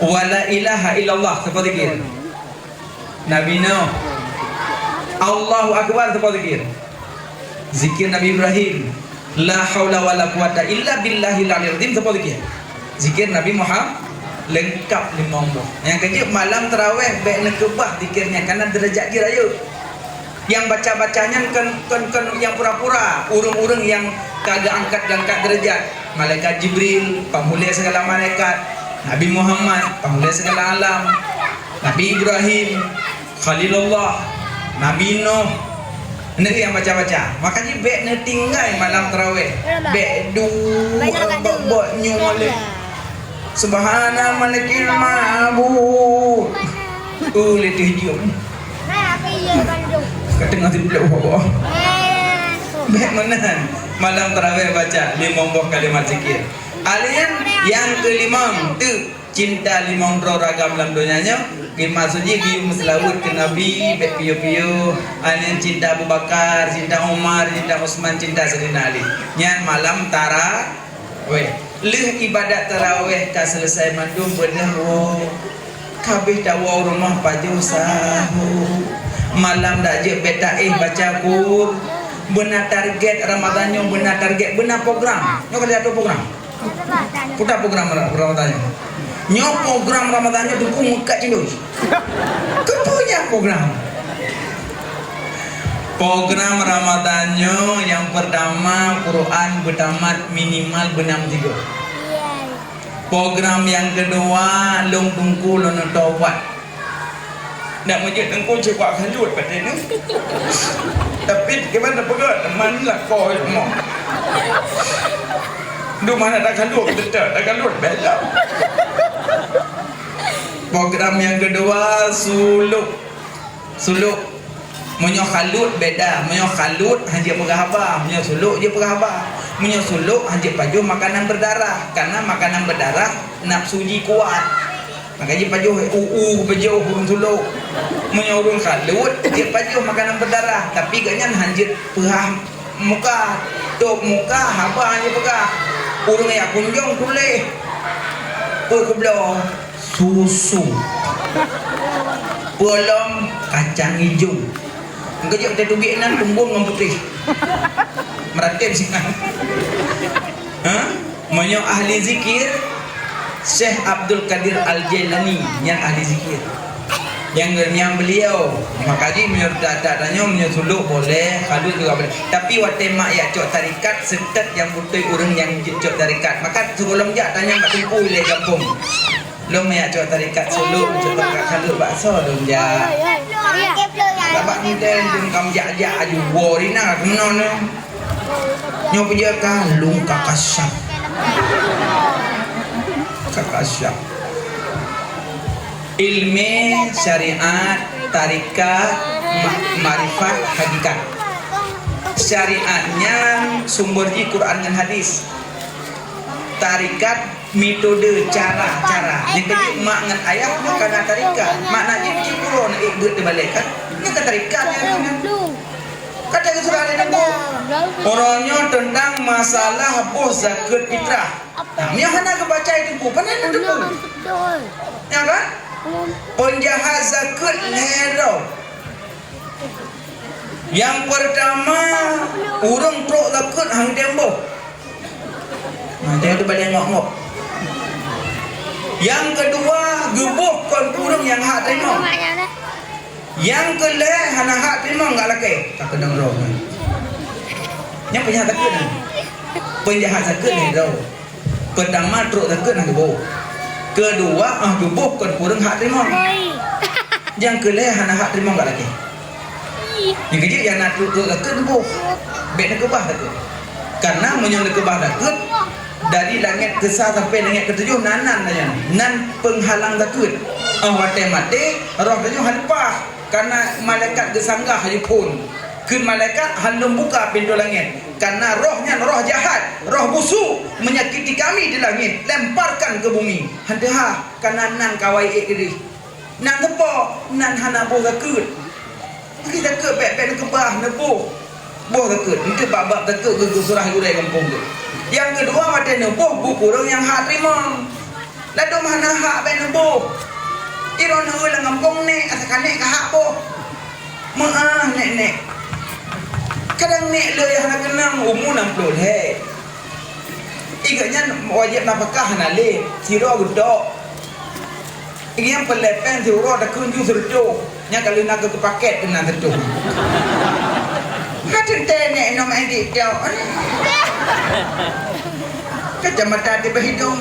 Wala ilaha illallah sepo zikir. Nabi Nuh. Allahu Akbar sepo zikir. Zikir Nabi Ibrahim. La haula wala quwata illa billahil aliyil azim sepo zikir. Zikir Nabi Muhammad lengkap 5 umur. Yang kejip malam tarawih baik nekebah zikirnya karena derajat dia raya. Yang baca-bacanya kan yang pura-pura, urung-urung yang kagak angkat derajat. Malaikat Jibril, pemulih segala malaikat. Nabi Muhammad, pemulih segala alam. Nabi Ibrahim, Khalilullah, Nabi Nuh. Ini yang baca-baca. Makanya baik ne tinggal malam tarawih. Baik buat nyoleh. Subhana malikil ma'bud. Letih jom. Ketengah tidur bawah. Baik menahan. Malam tarawih baca 5 kalimat zikir. Alien yang kelima tu cinta 5 ragam dalam dunianya. Maksudnya gium selawat ke Nabi, baik piyo-piyo. Alien cinta Abu Bakar, cinta Umar, cinta Utsman, cinta Sayyidina Ali. Yang malam tarawih. Leh ibadat tarawih ka selesai mandum bedah kabeh dawa rumah paju sahu malam dak je beta baca Qur benar target Ramadan nyo benar target benar program nyo kada ada program putar program Ramadan nyo program Ramadan nyo dukung muka cindus kepunya program Ramadannya yang pertama Quran bertamat minimal benam 3. Program yang kedua long tungku long tawat. Nak majid tungku cepat halut pada ni. Tapi gimana pegat teman lah kau semua. Duk mana dah halut betul, dah halut belak. Program yang kedua suluk. Menyo khalut beda, menyo khalut hanya perahaba, menyo suluk je perahaba. Menyo suluk hanya paju makanan berdarah, karena makanan berdarah nafsuji kuat. Makanya paju paju urung suluk. Menyo urung khalut dia paju makanan berdarah, tapi ganyan hanya perah muka, tok muka haba hanya pegah. Urung ya kunjung kulih. Kublo susu. Belum kacang hijau. Kejap dia tubik nan tumbung dengan putih. Meratib singan. Menyo ahli zikir Syekh Abdul Qadir Al-Jailani yang ahli zikir. Yang beliau makanya menyo datanya menyo suluk boleh, kalau juga boleh. Tapi watema ya cok tarikat setet yang butuh urang yang cok tarikat. Maka sebelum jak tanya mak tumpu le kampung. Lo ya cok tarikat suluk cok tarikat kalau bakso dong ja. Dapat niten dum kam jak-jak aju worina kemenon nyo punya kalung kakasyak ilmu syariat tarikat marifat hakikat. Syariatnya sumber di Quran dan hadis. Tarikat metode cara yang kedua mak dengan ayat bukan tarikat maknanya di Quran ikut dibalik kan ini kan tarikatnya kata surah ini orangnya tentang masalah bos zakat fitrah. Nah yang hana kebaca itu bukan ada tu ya kan penjahat zakat lero. Yang pertama urang trok zakat hang temboh. Nah dia tu balik ngok-ngok. Yang kedua gebuh kon kurang yang hak terima. Yang kelih hana hak terima enggak laki. Tak kena roh. Yang penjahat zakat ni. Penjahat zakat ni roh. Pertama truk zakat nak gebuh. Kedua gebuh kon kurang hak terima. Yang kelih hana hak terima enggak laki. Yang kejip yang nak truk zakat gebuh. Baik nak kebah zakat. Karena menyang kebah zakat dari langit ke-6 sampai langit ke-7 nanan aja nan penghalang takut wate mate roh tu halpah karena malaikat gesanggah halipun ke malaikat handung buka pintu langit karena rohnya roh jahat roh busuk menyakiti kami di langit lemparkan ke bumi handah karena nan kawai ikri nan tepo nan hana boh takut kita ke bek-bek kebah nebuh boh takut itu bab-bab takut ke surah urai kampung tu. Yang kedua mata nebuh buku dong yang hak terima lalu mana hak bek nebuh iron heulang kampung nek asakan nek ka hak boh maah nek kadang nek le yang nak kenang umur 60 he iganya wajib napakah na le siro gedok yang pelepen siro da kunju serdo nya kalau nak ke paket kena serdo hatin nek no main di dia kacamata di hidung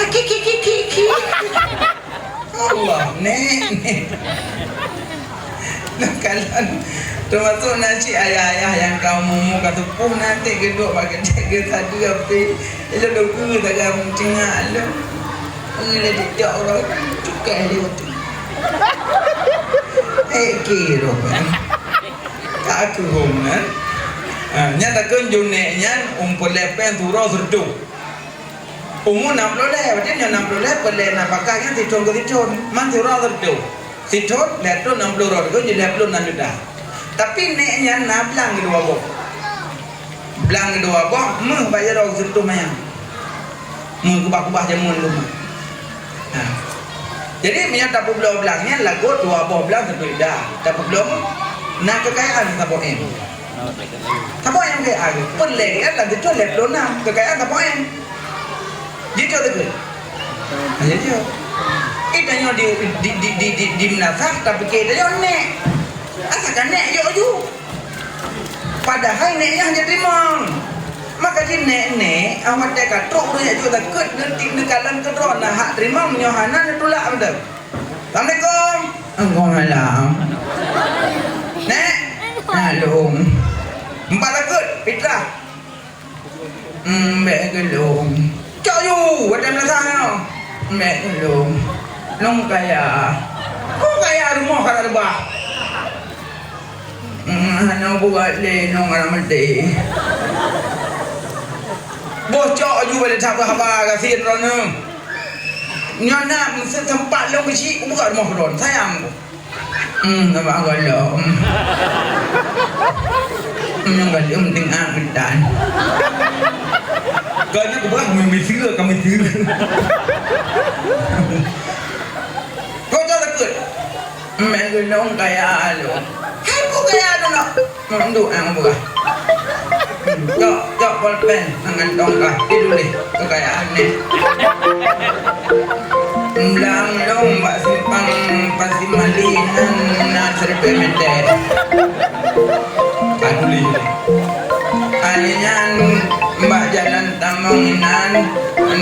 ki Allah nek kalian termasuk nasi ayah-ayah yang kamu mau kata pun nanti geduk pakai jaga tadi api itu doku tak cengak lo ini tidak orang cukai dia waktu kira kan tak kerungan nyata kunjung neknya umpul lepen turun serdu umur 60 leh berarti 60 leh perle napakahnya titon ke titon man turun serdu titon leto 60 rod ko jadi 60 juta tapi neknya nablang kedua boh blang kedua boh meh bayar orang serdu mayang meh kubah-kubah jamun rumah jadi menyata pulau belangnya lagu dua boh belang berbeda tapi belum nak kekayaan tak boh em tak boh em kayak aku perle kan lagi tu leto nam kekayaan tak boh em gitu tu aja dia itanya di menasah tapi kita yo nek asakan nek yo padahal neknya hanya terima maka di nek amat dia katrok dia juga takut nanti nekalan kedron nah hak terima menyohana tolak betul Assalamualaikum Waalaikumsalam nek halung empat takut fitrah mbak gelung cok yu ada menasah mbak gelung nong kaya kok kaya rumah kada lebah ano buat le nong aramate bocok ju pada haba kasin rono nyana tempat long kecil buka rumah ron sayang nama kalau kalau tengah kedan kanya kubah kami sira Megelong kaya lo. Hai ko kaya no. Mando ang buka. Jok pulpen nangan tongka tiduli kekayaan ni. Mlang long mbak simpang pasimalinan na serpe mete. Aduli. Alinyan mbak jalan tamanginan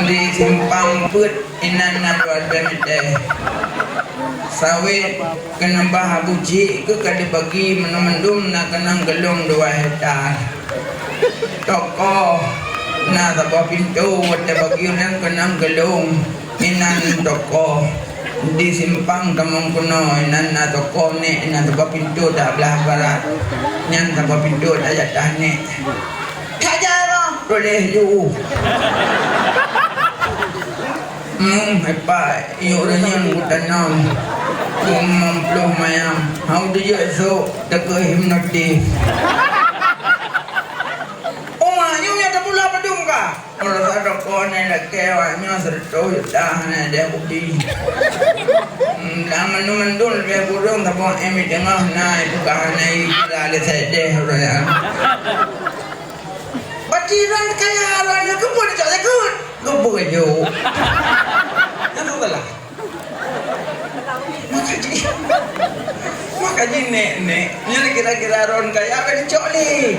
di simpang put inan na serpe mete. Sawit kena bah buji ke kada bagi menumendum nak kenang gelung 2 hektar. Toko na tabo pintu wate bagi nang kenang gelung inan toko di simpang tamong kuno inan na toko ne inan tabo pintu dah belah barat nyan tabo pintu dah jatah ne. Kajaro boleh ju. Hebat iuranya ngutanam Mampluh mayam how do you so teka hipnotis Omanya ada pula padung ka kalau ada kone nak kewanya serto dah na dia budi laman mendul dia burung tapi emi tengah na itu kahanai dale sede roya batiran kaya arana kebun tak takut kebun jo yang salah makanya nek nyari kira-kira ron kaya apa dicoli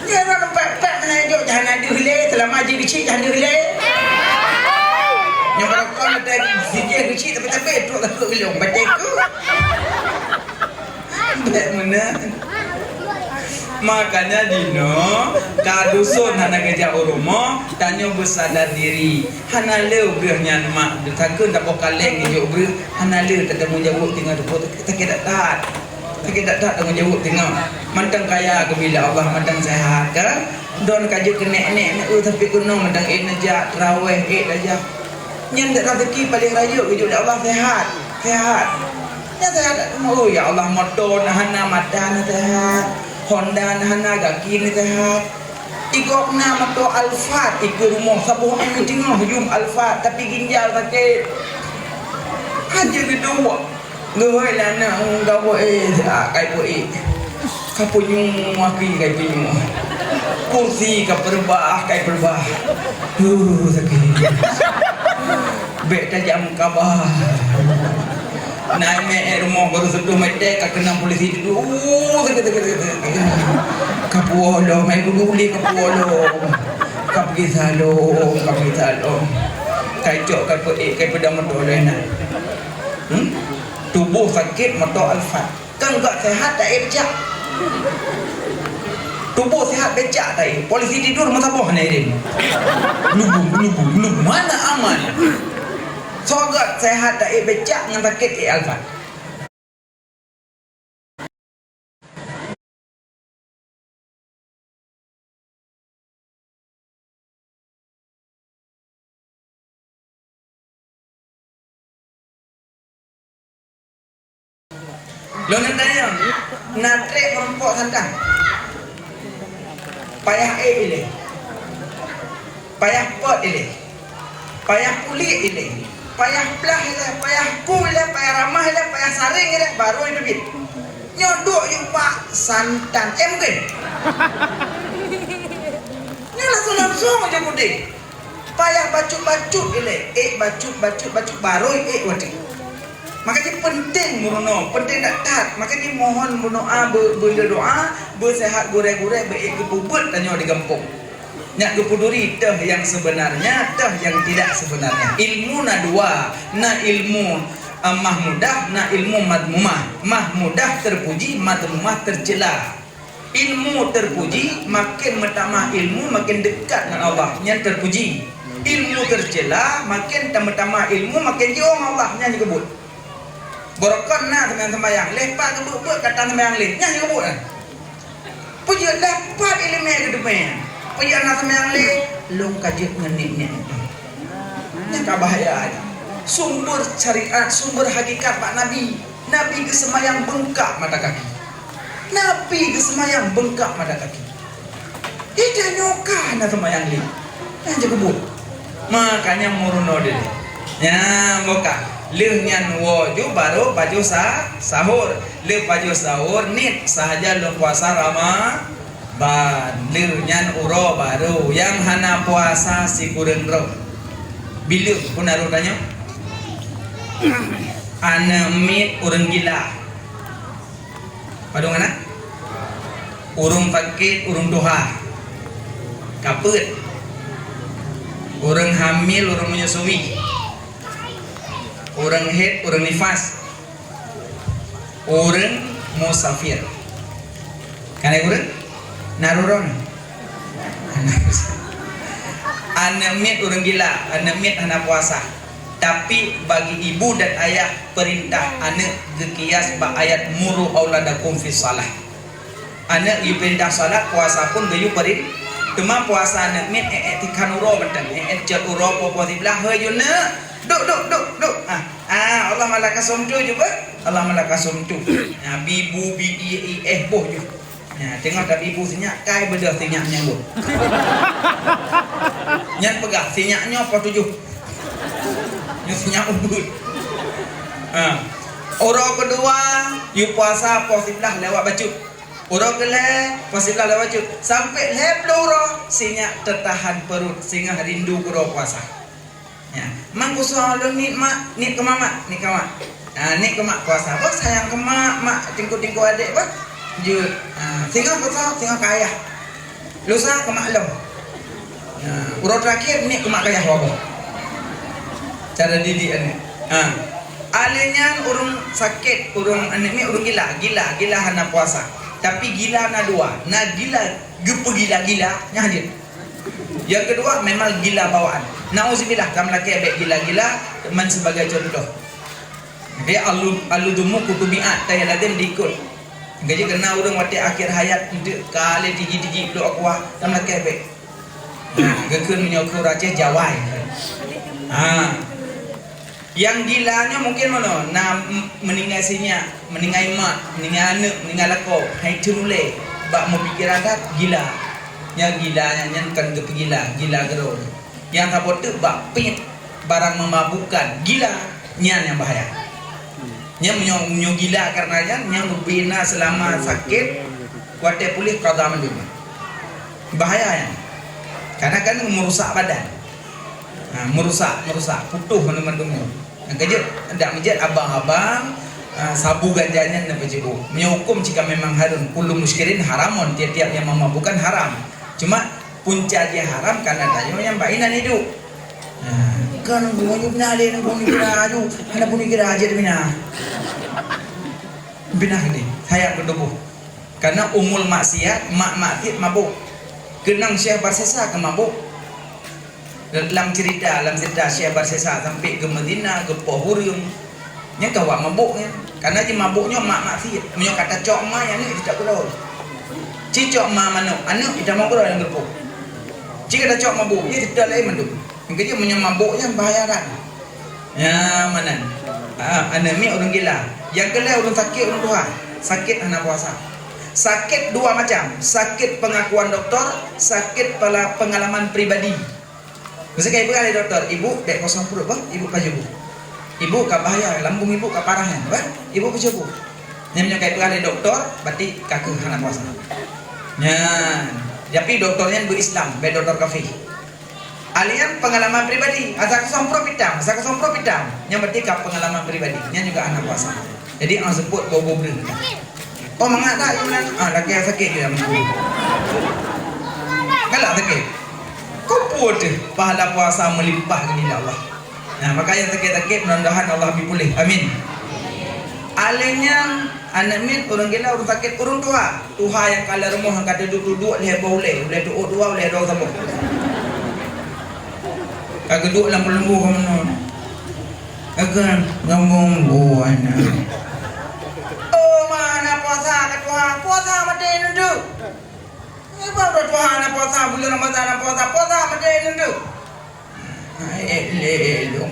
ya ron pepek menajuk jangan ada hile telah maju kecil jangan ada hile yang berapa ada sijil kecil tapi itu tak belum baca ku bet mana Makanya dino kadusun hana kerja urumo tanyo bersadar diri hana leu beurnya mak takun tak bokaleng ngejo beur hana leu tak temu jawab tinggal tu kita tidak taat tanggung jawab tinggal mantang kaya kebila Allah mantang sehat kan don kaje kenek-nek tapi kuno mantang naja tarawih aja nyen rezeki paling raya kejo Allah sehat ya sehat oh ya Allah motor hana madan sehat Honda hana gaki ni sehat ikok na mato Alphard ikut rumah sabuh ini tengah hujung Alphard tapi ginjal sakit aja kedua ngoi lana gawe kai poi kapunyung api kai punyung kursi ka perbah kai perbah sakit bet tajam kabah naik me rumah baru seduh mete ka kena polisi dulu kapuolo mai guli kapuolo kapisalo kai cok kai poi kai pedang motolena tubuh sakit motor Alphard kan enggak sehat tak becak tubuh sehat becak tak polisi tidur masa boh ni gelubung mana aman sogat sehat tak becak dengan sakit Alphard lo nantanya natre merempok sandang payah ile payah pot ile payah kulit ile payah belah ile payah ku ile payah ramah ile payah saring ile baru itu bit nyodok yung pak santan mungkin ini langsung aja mudik payah bacut ile bacut baru wadi makanya penting murono penting nak taat makanya mohon berdoa berdoa bersehat gure-gure berkebubut tanya di kampung nyak gepuduri teh yang sebenarnya teh yang tidak sebenarnya ilmu na dua na ilmu mahmudah na ilmu madmumah mahmudah terpuji madmumah tercela ilmu terpuji makin bertambah ilmu makin dekat dengan Allah yang terpuji ilmu tercela makin tambah ilmu makin jauh Allah yang disebut borokon na teman sembahyang lepas kebut kata sembahyang leh nya kebut puji dapat ilmu ke depan puji anak sembahyang leh long kaji ngenik nya kabahaya sumber syariat sumber hakikat Pak Nabi ke sembahyang bengkak mata kaki Nabi ke sembahyang bengkak mata kaki ida nyoka na sembahyang leh nya kebut makanya muruno deh nya boka leuh nyan woju baru baju sahur leuh baju sahur nit sahaja leuh puasa Ramadan leuh nyan uro baru yang hana puasa si kureun ro bilu punaru tanya ana mit urang gila padung anak urung sakit urung duha kapeut urang hamil urang menyusui orang haid, orang nifas, orang musafir. Karena orang naruron, anak mit orang gila, anak mit anak puasa. Tapi bagi ibu dan ayah perintah anak gekias ba ayat muru auladakum fi salah. Anak yu perintah salat puasa pun gayu perin. Cuma puasa anak mit tikan uro bentang, jat uro popo tiblah heyuna. Duk. Allah malah kasomtu juga. Allah malah kasomtu. Nah, bibu boh juga. Nah, tengok tak bibu sinyak kai bedah sinyaknya boh. Nyan pegah sinyaknya apa tujuh. Nyu sinyak ubud. Orang kedua, you puasa posiblah lewat baju. Orang kele posiblah lewat baju. Sampai lebloro sinyak tertahan perut sehingga rindu kuro puasa. Ya, mang kusol nit mak, nit ke mama, nit ke mak. Nit ke mak puasa. Bos sayang ke mak tingku adik bos. Jut. Singa kusol, singa kaya. Lusa ke mak long. Urut terakhir nit ke mak kaya wabah. Cara didik ni. Alenya urung sakit, urung anak ni urung gila hana puasa. Tapi gila na dua. Na gila, gepe gila-gila nya aja. Yang kedua memang gila bawaan. Nauzubillah kam laki abek gila-gila teman sebagai contoh. Dia aludumu kutubiat tayaladem diikut. Gaji kena urang wati akhir hayat untuk kali tiji-tiji lu akwa tam laki abek. Gekeun menyokur aja jawai. Yang gilanya mungkin mana? Na meninggal sinya, meninggal mak, meninggal anak, meninggal lako, hai turule, bak mau pikir adat gila. Yang gilanya nyan kan gep gila gerol. Yang kapot tu bak pit barang memabukkan, gila nyan yang bahaya. Nyan menyong gila karena nyan bina selama sakit, kuatnya pulih qada mendung. Bahaya ya. Karena kan merusak badan. Merusak, putuh mendung. Gajah tidak menjadi abang-abang sabu ganjanya nak berjebu. Menyukum jika memang haram. Kullu muskirin haramun, tiap-tiap yang memabukkan haram. Cuma punca dia haram karena tanya yang bainan hidup. Kan gua nyubna dia, gua nyubna aju, ada pun kira aja bina. Bina ini saya berdebu. Karena umul maksiat, mak mabuk. Kenang Syekh Barsesa ke mabuk. Dalam cerita Syekh Barsesa sampai ke Madinah, ke Pohurium. Nya kawak mabuknya. Karena dia mabuknya mak-mak punya kata cok ma yang ni tidak kurau. Cicok ma mano, anu tidak mau kurau yang gerpuk. Jika ada cok mabuk, dia tidak lain menduk. Mungkin dia punya mabuknya bayaran. Ya mana? Anemi orang gila. Yang kedua orang sakit orang tua. Sakit anak puasa. Sakit dua macam. Sakit pengakuan doktor, sakit pengalaman pribadi. Misalnya ibu kali dokter, ibu dek kosong perut, bah, ibu kajubu. Ibu ka bahaya, lambung ibu ka parahnya, bah, ibu kajubu. Yang menyukai kali dokter, berarti kaku anak puasa. Tapi dokternya bu Islam, be dokter kafir. Alian pengalaman pribadi, asal kesompro pitam, yang berarti ka pengalaman pribadi, yang juga anak puasa. Jadi orang sebut bobo beri. Oh mengada iman, lagi yang sakit dia menunggu. Kalau sakit. Kuput pahala puasa melimpah gini Allah. Nah, maka yang sakit-sakit mudah-mudahan Allah pulih. Amin. Alenya anak min orang gila orang sakit orang tua. Tuha yang kala rumah yang kata duduk leh boleh dua boleh dua sama. Kagak duduk lembu kamu non. Kagak ngomong buana. Oh mana puasa ketua puasa mati duduk. Baru Tuhan puasa bulan Ramadan puasa macam itu.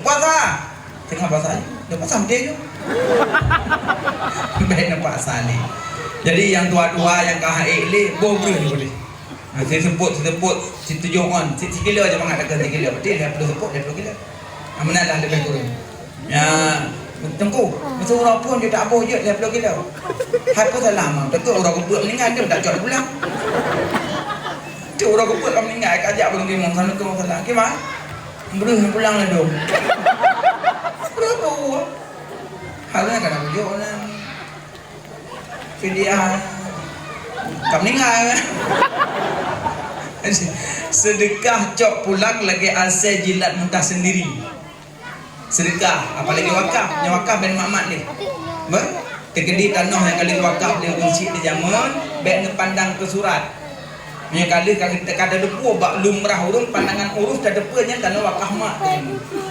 Puasa. Tengah puasa. Dia puasa macam itu. Baik puasa ni. Jadi yang tua-tua yang KHL boleh boleh. Saya sebut si tujuan, si kilo aja mengatakan 3 kilo. Betul dia perlu sebut, dia perlu kilo. Mana dah lebih kurang. Ya, tengku. Masa orang pun dia tak boleh dia perlu kilo. Hai pun salah mah. Tentu orang kubur meninggal dia tak cok pulang. Cuk orang kubur meninggal ajak belum ngomong sana tu masalah. Gimana? Belum pulang lah dong. Berapa? Halnya kan aku jual lah. Video kamu meninggal. Sedekah cok pulang lagi asal jilat muntah sendiri. Sedekah, apalagi wakaf, yang wakaf ben mamat ni. Ber? Tegedi tanah yang kali wakaf dia kunci di zaman, ben pandang ke surat. Nya kali kita kada depu bak lumrah urung pandangan urus kada depunya tanah wakaf mak.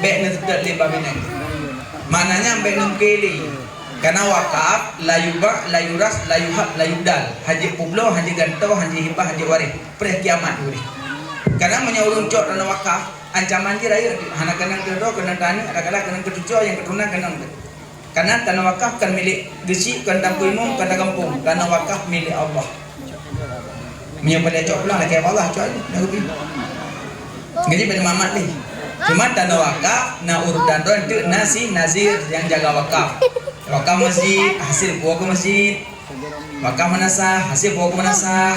Ben ne tidak le babinang. Maknanya ben keli. Karena wakaf la yuba, la yuras, la yuhab, la yudal. Haji publo, haji gantau, haji hibah, haji waris. Pre kiamat duri. Karena menyurung cok tanah wakaf ancaman dia raya anak kenang kedua kenang tani ada kenang ketujuh yang keturunan kenang karena tanah wakaf kan milik gesi kan tampui umum kan kampung tanah wakaf milik Allah menyebabkan cok pulang lagi Allah cok nabi jadi pada mamat ni cuma tanah wakaf na urutan tu itu nasi nazir yang jaga wakaf masjid hasil buah ke masjid wakaf manasah hasil buah ke manasah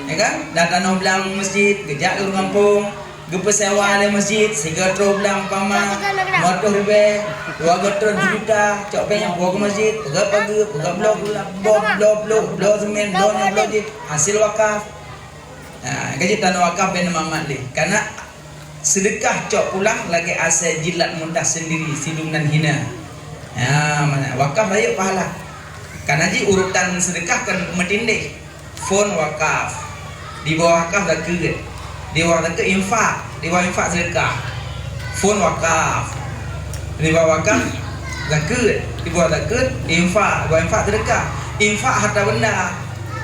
ya kan dan tanah belang masjid gejak di kampung gepe sewa di masjid sehingga belang pama motor ribe 2 gotor juta cok penyak buah ke masjid pagi blok semen blok hasil wakaf. Nah, gaji tanah wakaf ben mamat li karena sedekah cok pulang lagi asal jilat muntah sendiri sidung dan hina. Ya mana wakaf raya pahala Karena ji urutan sedekah kan metindih. Phone wakaf, di bawah wakaf zakat, di bawah zakat infak, di bawah infak sedekah. Phone wakaf, di bawah wakaf zakat, di bawah zakat infak, di bawah infak sedekah. Infak harta benda,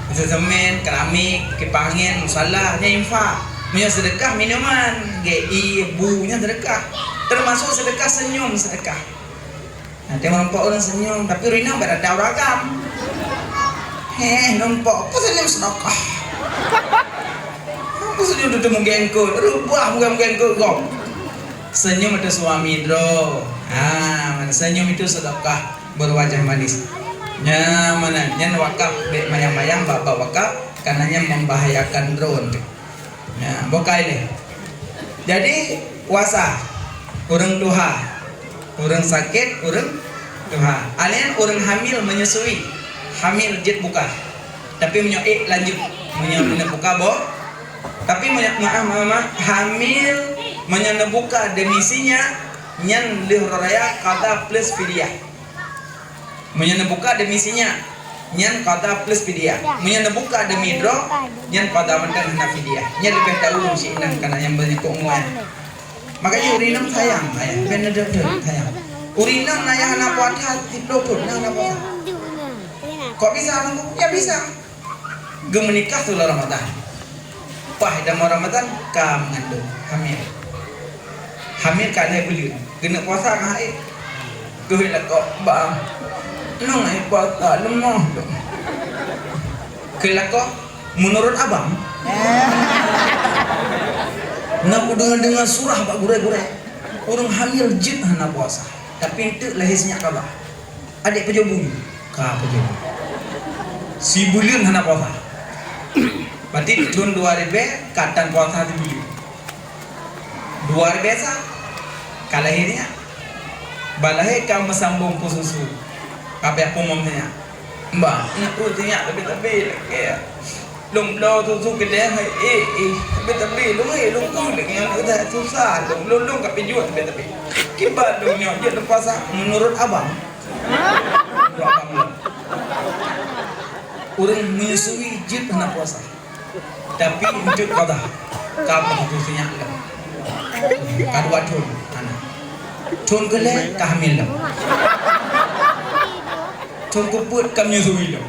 semen, keramik, kipas angin, musalah, nya infak. Punya sedekah minuman, GI, bunya sedekah. Termasuk sedekah senyum sedekah. Nanti nampak orang senyum, tapi Rina berada ragam. Nampak apa senyum sedekah? Apa senyum tu menggengkut? Rubah menggengkut kau. Senyum itu suami bro. Mana senyum itu sedekah berwajah manis. Mana? Nyan wakaf, bek mayang-mayang bapak wakaf, karenanya membahayakan drone. Bokai deh. Jadi puasa, orang tuha, orang sakit, orang tuha. Alien orang hamil menyusui, hamil jet buka, tapi menyoik lanjut, menyoik buka boh. Tapi hamil menyebuka demisinya, nyan lih raya kata plus fidyah. Menyebuka demisinya, nyan kata plus fidyah. Menyebuka demi dro, nyan kata mendan hana fidyah. Nyan lebih tahu si inang karena yang banyak keumuman. Makanya urinam sayang, ayah, bener sayang. Urinam naya anak puasa diplopun, anak puasa. Kok bisa anakku? Ya bisa. Gemenikah tuh Ramadan. Wah, dalam Ramadan kah mengandung, hamil. Hamil karena beli, kena puasa kah? Gue lah kok bang. Nong puasa lemah dong. Kelak kok menurut abang. Nak dengan surah pak gure-gure. Orang hamil jid hana puasa. Tapi itu lehisnya kalah. Adik pejobu, kah pejobu. Si bulan hana puasa. Berarti tahun 2000 katan puasa di bulan. 2000 biasa. Kalahirnya. Balahir kau mesambung pususu. Kape aku momnya, mbak, nak urutnya tapi kayak, lom tu kedai hai, tapi lom tu dengan kita susah, lom kape jual tapi, kibat lomnya dia terpaksa menurut abang, orang menyusui jid hendak puasa, tapi untuk kata, kapan putusnya lah, kadua thun kelih kahmil lah. Thun kuput kam nyusui lah.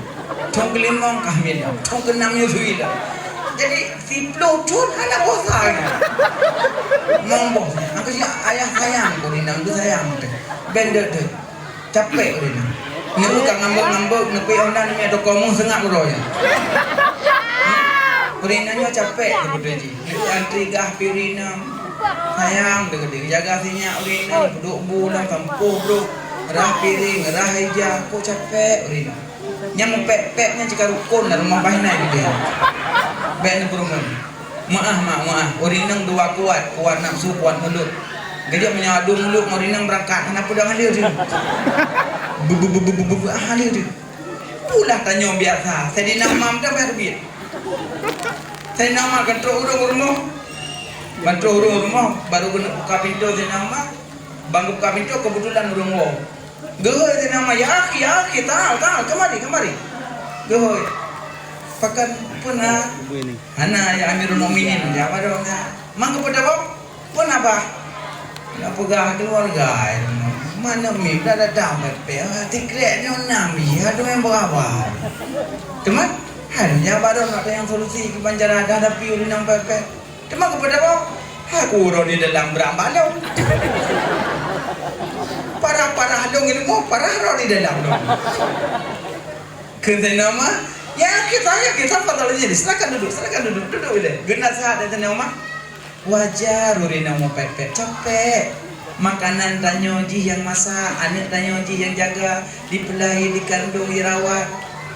Thun kelimang kahmil lah. Thun keenam nyusui lah. Jadi si thun anak bosanya. Mang bosnya. Aku sih ayah sayang kau ni nang tu sayang tu. Benda tu. Capek kau ni. Ni bukan ngambek nepi ondan ni ada kamu sengak roya. Purinanya capek tu betul ji. Ni antri gah pirinam. Sayang dekat dia jaga sinya urinam duduk bulan kampuh bro. Rah piring, rah hijau, kok capek urin. Yang mempek-peknya jika rukun dan rumah bahina gitu ya. Ben perumun. Maaf. Urinang dua kuat nafsu, kuat mulut. Jadi menyadu mulut, urinang berangkat. Kenapa dah ngalir dia? Halir dia. Pulah tanya biasa. Saya dinamam dah bayar duit. Saya nama kontrol urung rumah. Bantu urung rumah, baru kena buka pintu saya nama. Bangku buka pintu kebetulan urung wow. Gehoy dia nama ya akhi tahu kemari gehoy pakan pernah ana ya Amirul Mukminin ya pada mang kepada bang pun apa nak pegah keluarga mana mi dah datang pe tikretnya nami aduh yang berapa teman hanya baru nak yang solusi ke banjara hadapi urinang pepe teman kepada bang aku udah di dalam berambalong parah dong ini mau parah roh di dalam dong. Kita nama ya kita patah jadi silakan duduk ini. Genat sehat dan nama wajar urina mau pepet capek. Makanan tanyoji yang masak, anak tanyoji yang jaga, dipelai, dikandung, dirawat.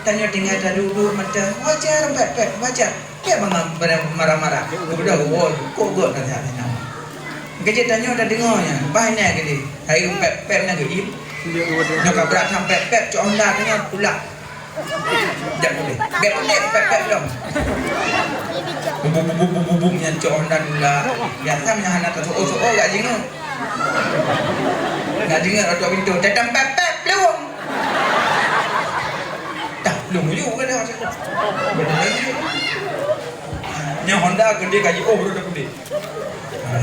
Tanyo tinggal ada duduk macam wajar pepet wajar. Ya bang marah-marah. Kemudian kok nak sehat nama. Kerja tanya dah dengarnya, banyak ke dia. Hari pep nak gigi. Nak berat sampai pep cok honda tanya pula. Tak boleh. Pep dong. Bubum yang cok honda pula. Biasa menyahana ke so gak jingu. Gak jingu atau pintu. Tetap pep belum. Belum juga dah macam. Benar. Nya Honda gede gaji baru dah gede.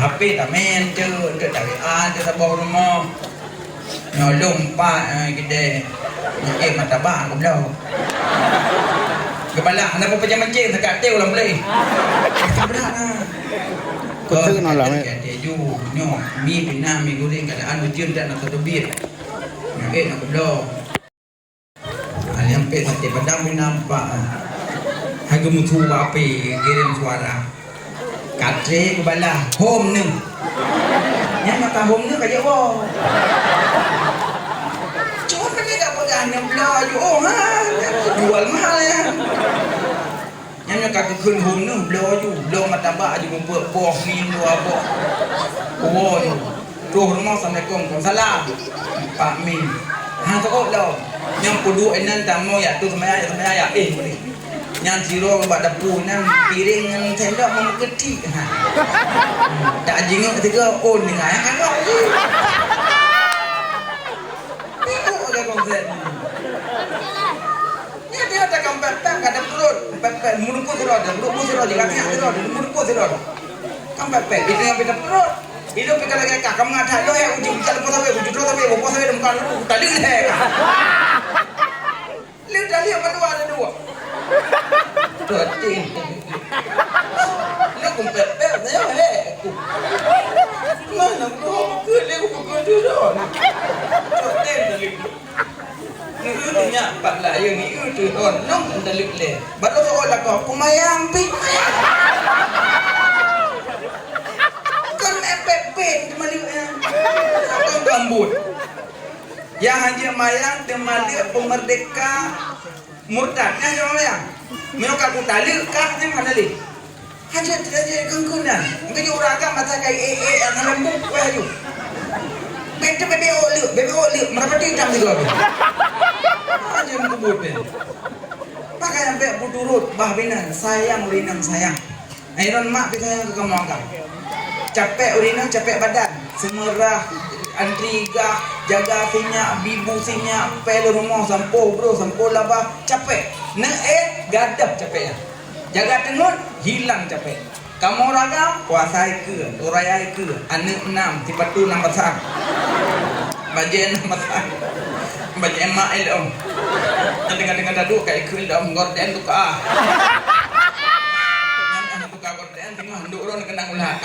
HP tak main je, tak WA je tak bawa rumah. Nya lompat gede. Mata bang aku belau. Kepala nak apa macam mancing dekat teu lah boleh. Benar. Kau nak dia ju nyo mi pina mi goreng keadaan hujan dan atau tebir. Nak belau. Yang sampai padang ni nampak harga mutu api kirim suara katre ke bala home ni yang mata home ni kaya wow cuma pergi tak pegang yang belaju jual mahal ya yang kakak kun home ni belaju mata bak je ngumpul boh ni dua boh wow tuh rumah Assalamualaikum salam Pak Min hang takut dah yang kudu enan tamu ya tu sama ya boleh yang zero buat dapur nan piring nan sendok mau kecil tak jingok ketika on dengan yang kan tengok ada konsep ni dia tak kampak tak ada perut pepek mulut zero ada mulut zero je kaki zero ada mulut zero kampak pepek itu yang beda perut hidup kita lagi kak kamu ngatai lo ya ujung jalan pos sampai ujung terus sampai pos sampai depan lu tadi leh lu tadi apa ada dua Tuatin lu kumpet-pet saya mana bro ke dia pukul tu dah tuatin tadi lu tanya pak lah yang itu on nong tadi leh baru tu lah kau kumayang pi kan pepet kemaluan sakang gambut yang hanya mayang temalik pemerdeka murtadnya jangan mayang mereka aku talik kah yang mana li hanya tidak kengkunan mungkin orang agak mata kayak yang lembut wah you bete bebe oli mereka tinggal di luar hanya kubut ni pakai yang bek buturut bah binan sayang urinang sayang iron mak kita yang kekemangkan capek urinang capek badan semerah antriga jaga sinyak bibu sinyak pel rumah sampo bro sampo labah capek neet gadap capeknya jaga tengut hilang capek kamu ragam puasai ke urayai ke anak 6 tiba tu 6 besar bajen 6 besar bajen mak om dengan dadu kayak ikut om gorden tu ka yang tu ka gorden tengah nduk ron kena ulah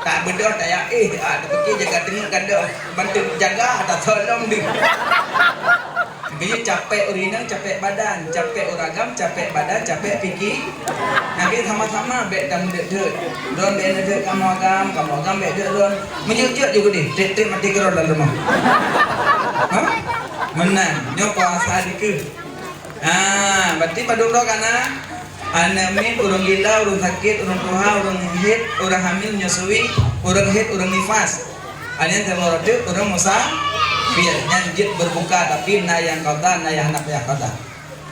tak benda tak ya ada pergi jaga tengok kada bantu jaga tak tolong dia dia capek urinang capek badan capek uragam capek badan capek fikir nanti sama-sama bek dan dek don dek kamu agam bek dek don menjejak juga deh trik mati kerol dalam rumah menang nyo puasa dike berarti padung do kana anamin urang gila, urang sakit, urang tuha, urang hid, urang hamil nyusui, urang hid, urang nifas. Anian telur roti, urang musafir, nyanjit berbuka tapi na yang qada, na yang nak ya qada.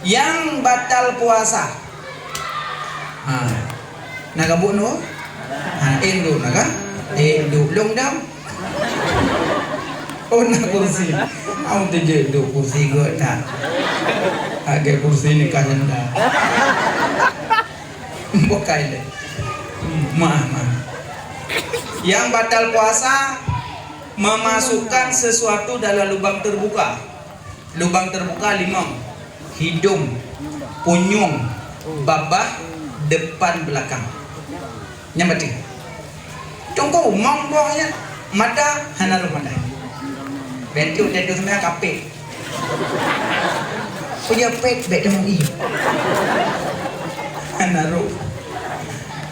Yang batal puasa. Nak kabut no? Endo nak kan? Endo long dam. Oh nak kursi. Aku tu do kursi gue tak. Agak kursi ni kanan dah. Bukai le. Mah. Yang batal puasa memasukkan sesuatu dalam lubang terbuka. Lubang terbuka 5. Hidung, punyung, babah, depan belakang. Yang penting. Tunggu mong buahnya mata hanaru mandai. Bentuk dia tu sebenarnya kapek. Punya pek bek demo i.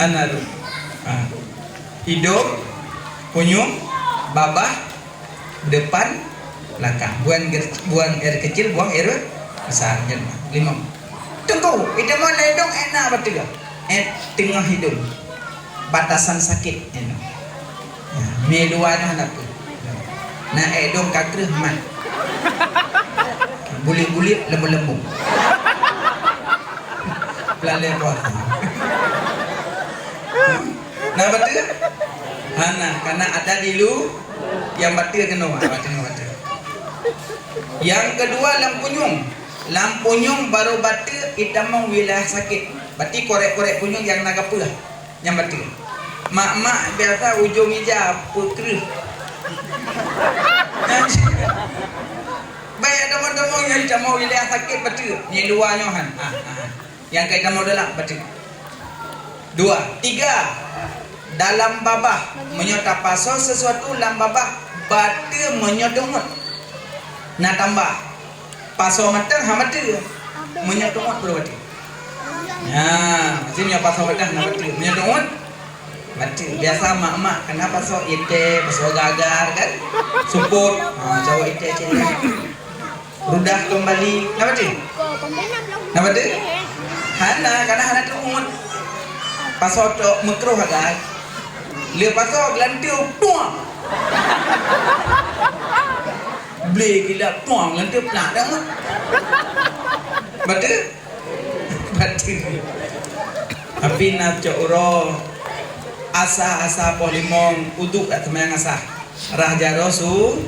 Anaru. Hidung, punyung, babah, depan, belakang. Buang air kecil, buang air besar. 5. Tunggu, itu mana hidung enak betul. Tengah hidung. Batasan sakit enak. Meluan anak tu. Nah hidung kakreh mat. Bulit-bulit lembu-lembu. Pelan-pelan puasa. Nah betul? Karena ada di lu yang batil kena batil. Yang kedua lampunyung. Lampunyung baru batu itamong wilayah sakit. Berarti korek-korek punyung yang naga pula yang batu. Mak-mak biasa ujung ija pukul. Baik teman-teman yang itamong wilayah sakit batu. Ni luarnya han. Yang kait itamong dalam batu. 2, 3. Dalam babah menyota pasal sesuatu dalam babah batu menyodongot. Nak tambah pasal matang hamatu menyodongot berarti. Maksudnya pasal matang hamatu menyodongot. Batu biasa mak-mak kenapa pasal ite, pasal gagar kan? Sumput. Jawa ite ciri. Rudah kembali. Kenapa tu? Kenapa tu? Hana karena hana tu umut. Pasal tu mekruh agak. Dia pasal gelantiu tuang. Beli gila tuang gelantiu pelak dah mak. Betul? Betul. Tapi nak cakap asa-asa polimong uduk atau yang asah. Rahjaro su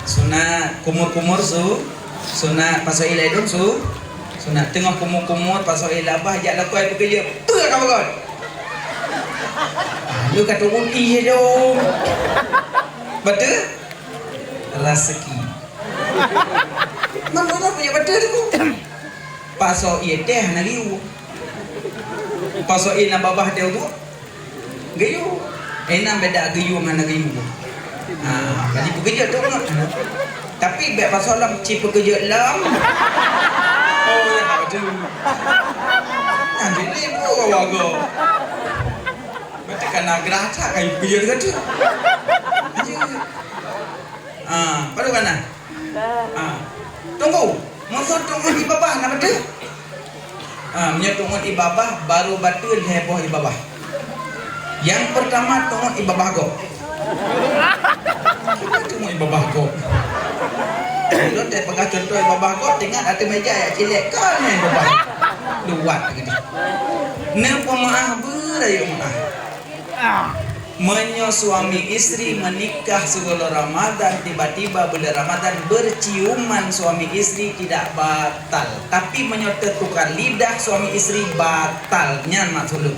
sunat kumur-kumur su sunat pasal ilai dong su sunat tengah kumur-kumur pasal ilabah jak lakuai pekerja. Tu kau bagon. Lu kata undi je dong. Betul? Rezeki. Mana punya betul tu? Pasal ia teh nak liu. Pasal ia nak babah dia tu. Gayu. Enam beda gayu mana gayu. Bagi pekerja tu kan. Tapi biar pasal lam cip pekerja lam. Oh ya betul. Nanti ni buat wago. Kena geracak kayu pekerja dekat tu. Baru kan? Tunggu. Maksud tunggu di bawah nak betul? Tunggu di bawah baru betul heboh di bawah. Yang pertama tunggu di bawah go. Tunggu di bawah go. Kalau dia pegang contoh di bawah go, tengok ada meja yang cilek kan yang bawah. Luat gitu. Napa maaf berayu maaf. Menyo suami istri menikah sebelum Ramadan, tiba-tiba bulan Ramadan berciuman suami istri tidak batal, tapi menyerta tukar lidah suami istri batal. Nyan maksud lu.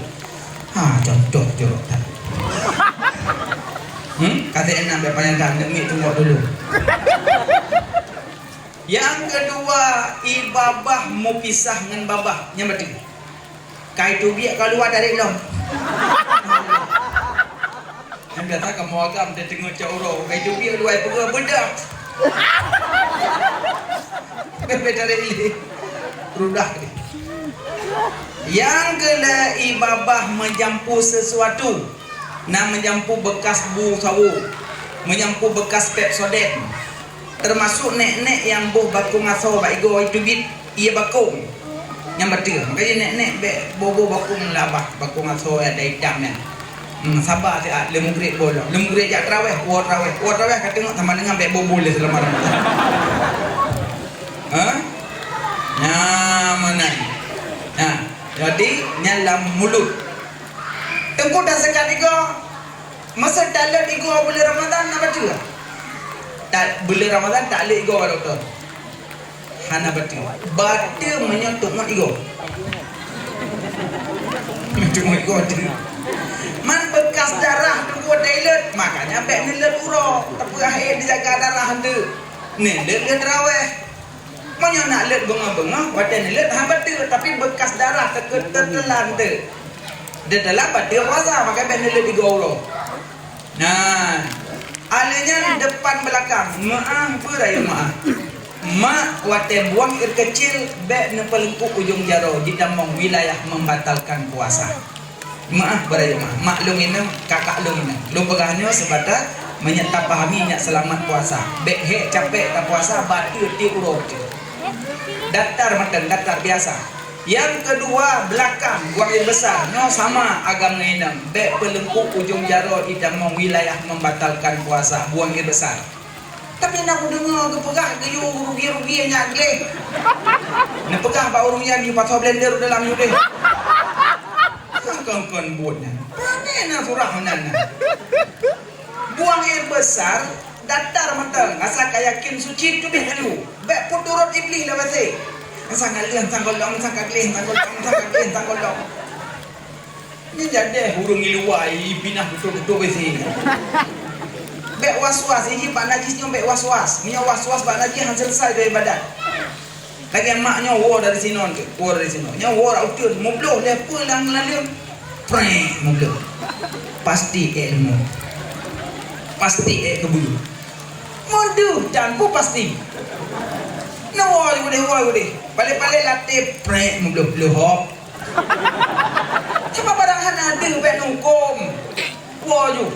Contoh jorok tak. Kata enam berpanjang dah demi tunggu dulu. Yang kedua, ibabah mau pisah dengan babah. Yang berarti kai tu biak keluar dari long. Yang biasa kamu agam dia tengok cauro. Kai tu biak luar pergi bedak. Beda dari ini. Rudah ni. Yang kedua, ibabah menjampu sesuatu. Nak menjampu bekas bu sawu, menjampu bekas Pepsodent. Termasuk nek-nek yang buh bakung aso bak igo itu bit ia bakung. Yang betul. Makanya nek-nek bobo bakung labah, bakung aso ada hitamnya. Sabar tu lemu grade bola. Lemu grade jak terawih, wa terawih kata tengok sama dengan bek bobo le selama Ramadan. Mana? Jadi nyalam mulut. Tengku dah sekat igo. Masa dalam igo bulan Ramadan nak baca? Tak bulan Ramadan tak leh igo doktor. Hana baca. Baca menyentuh mak igo. Menyentuh igo tu. Man bekas darah tu buat toilet, makanya bek nilet urang. Tapi akhir dijaga darah tu. Ni let terawih. Mana nak let bengah-bengah, badan nilet hambat tu, tapi bekas darah tertelan tu. Dia dalam dia puasa pakai bendel di gaul. Nah, alanya depan belakang. Maaf beraya maaf. Mak wate buang air kecil bek nepelengkuk ujung jaro di damong wilayah membatalkan puasa. Maaf beraya maaf. Mak lu ini kakak lu ini. Lu pegahnya sebatas menyetap pahami nak selamat puasa. Bek he capek tak puasa batu ti urut. Daftar makan daftar biasa. Yang kedua belakang buang air besar no sama agama enam bek pelengkuk ujung jaro di damong wilayah membatalkan puasa buang air besar. Tapi nak dengar ke pegah ke you rugi-rugi nya gle. Nak pegah ba urungnya di pasal blender dalam you deh. Kon buatnya. Mana nak surah mana. Buang air besar datar mentang asa kayakin suci tu bih lu bek pun turut iblis lah basi sang kalian sang golong sang kalian sang golong sang kalian sang golong ni jadi hurung iluai pinah betul-betul basi bek was-was ini pak najis nyom bek was-was punya was-was pak najis han selesai dari badan lagi maknya war dari sini tu war dari sini nya war utun mubloh lepa lang lalim prank mubloh pasti ilmu pasti kebulu Mondu dan ku pasti. No boleh. Balik-balik latih prek belum hop. Cuma barang hana ada bet nukum. Waju.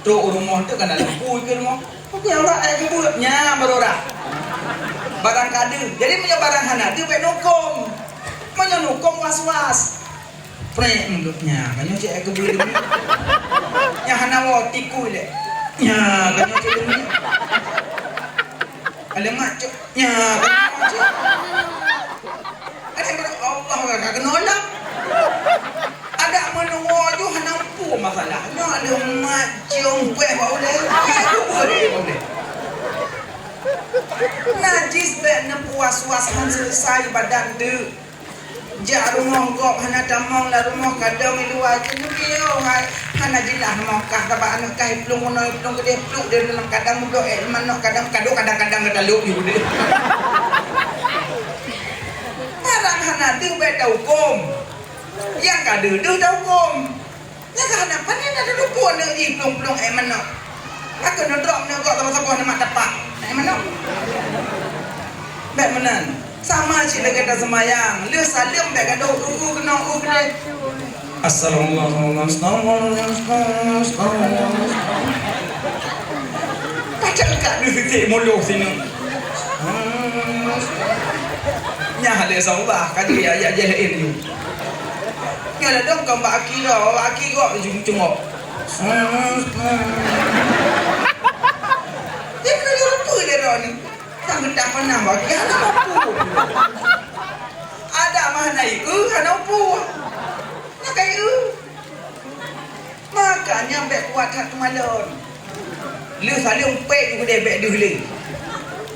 Tu rumah tu kan dalam pui ke rumah. Okey orang ai kebulnya berora. Barang kade. Jadi punya barang hana ada bet nukum. Punya nukum was-was. Prek mulutnya. Kanyo cek kebul ni. Nya hana wa tiku le. Nya kanyo cek ni. Alamak cok. Nya kanyo cek. Ada Allah enggak kenolak. Ada menuju hanampu masalahnya ada macam boleh. Najis be puas-puas han selesai badan tu. Ja rumah kok hana damang la rumah kadang luar tu dia hana jilah mokah tabak anak kai plung ono plung gede plung dia dalam kadang mudo manok kadang kadang-kadang kedaluk you dia. Barang hana tu be tau hukum. Yang kada dah hukum. Yang kada panen ada dukun nak di plung-plung manok. Aku nak drop nak kok sama-sama nak tapak. Manok. Baik menan. Sama cik lagi kata semayang. Lu salim baik kata kena kena. Assalamualaikum. Baca kat lu titik mulut sini. Nyah ada saubah kaji ayat jahil ni. Kalau dong kau bak aki kok cungok. Dia kena lupa dia ni. Tak hendak pernah bagi ada mampu. Ada mana itu kan mampu. Nak kayu. Makanya bek kuat satu malam. Lu saling umpet juga dia bek dulu.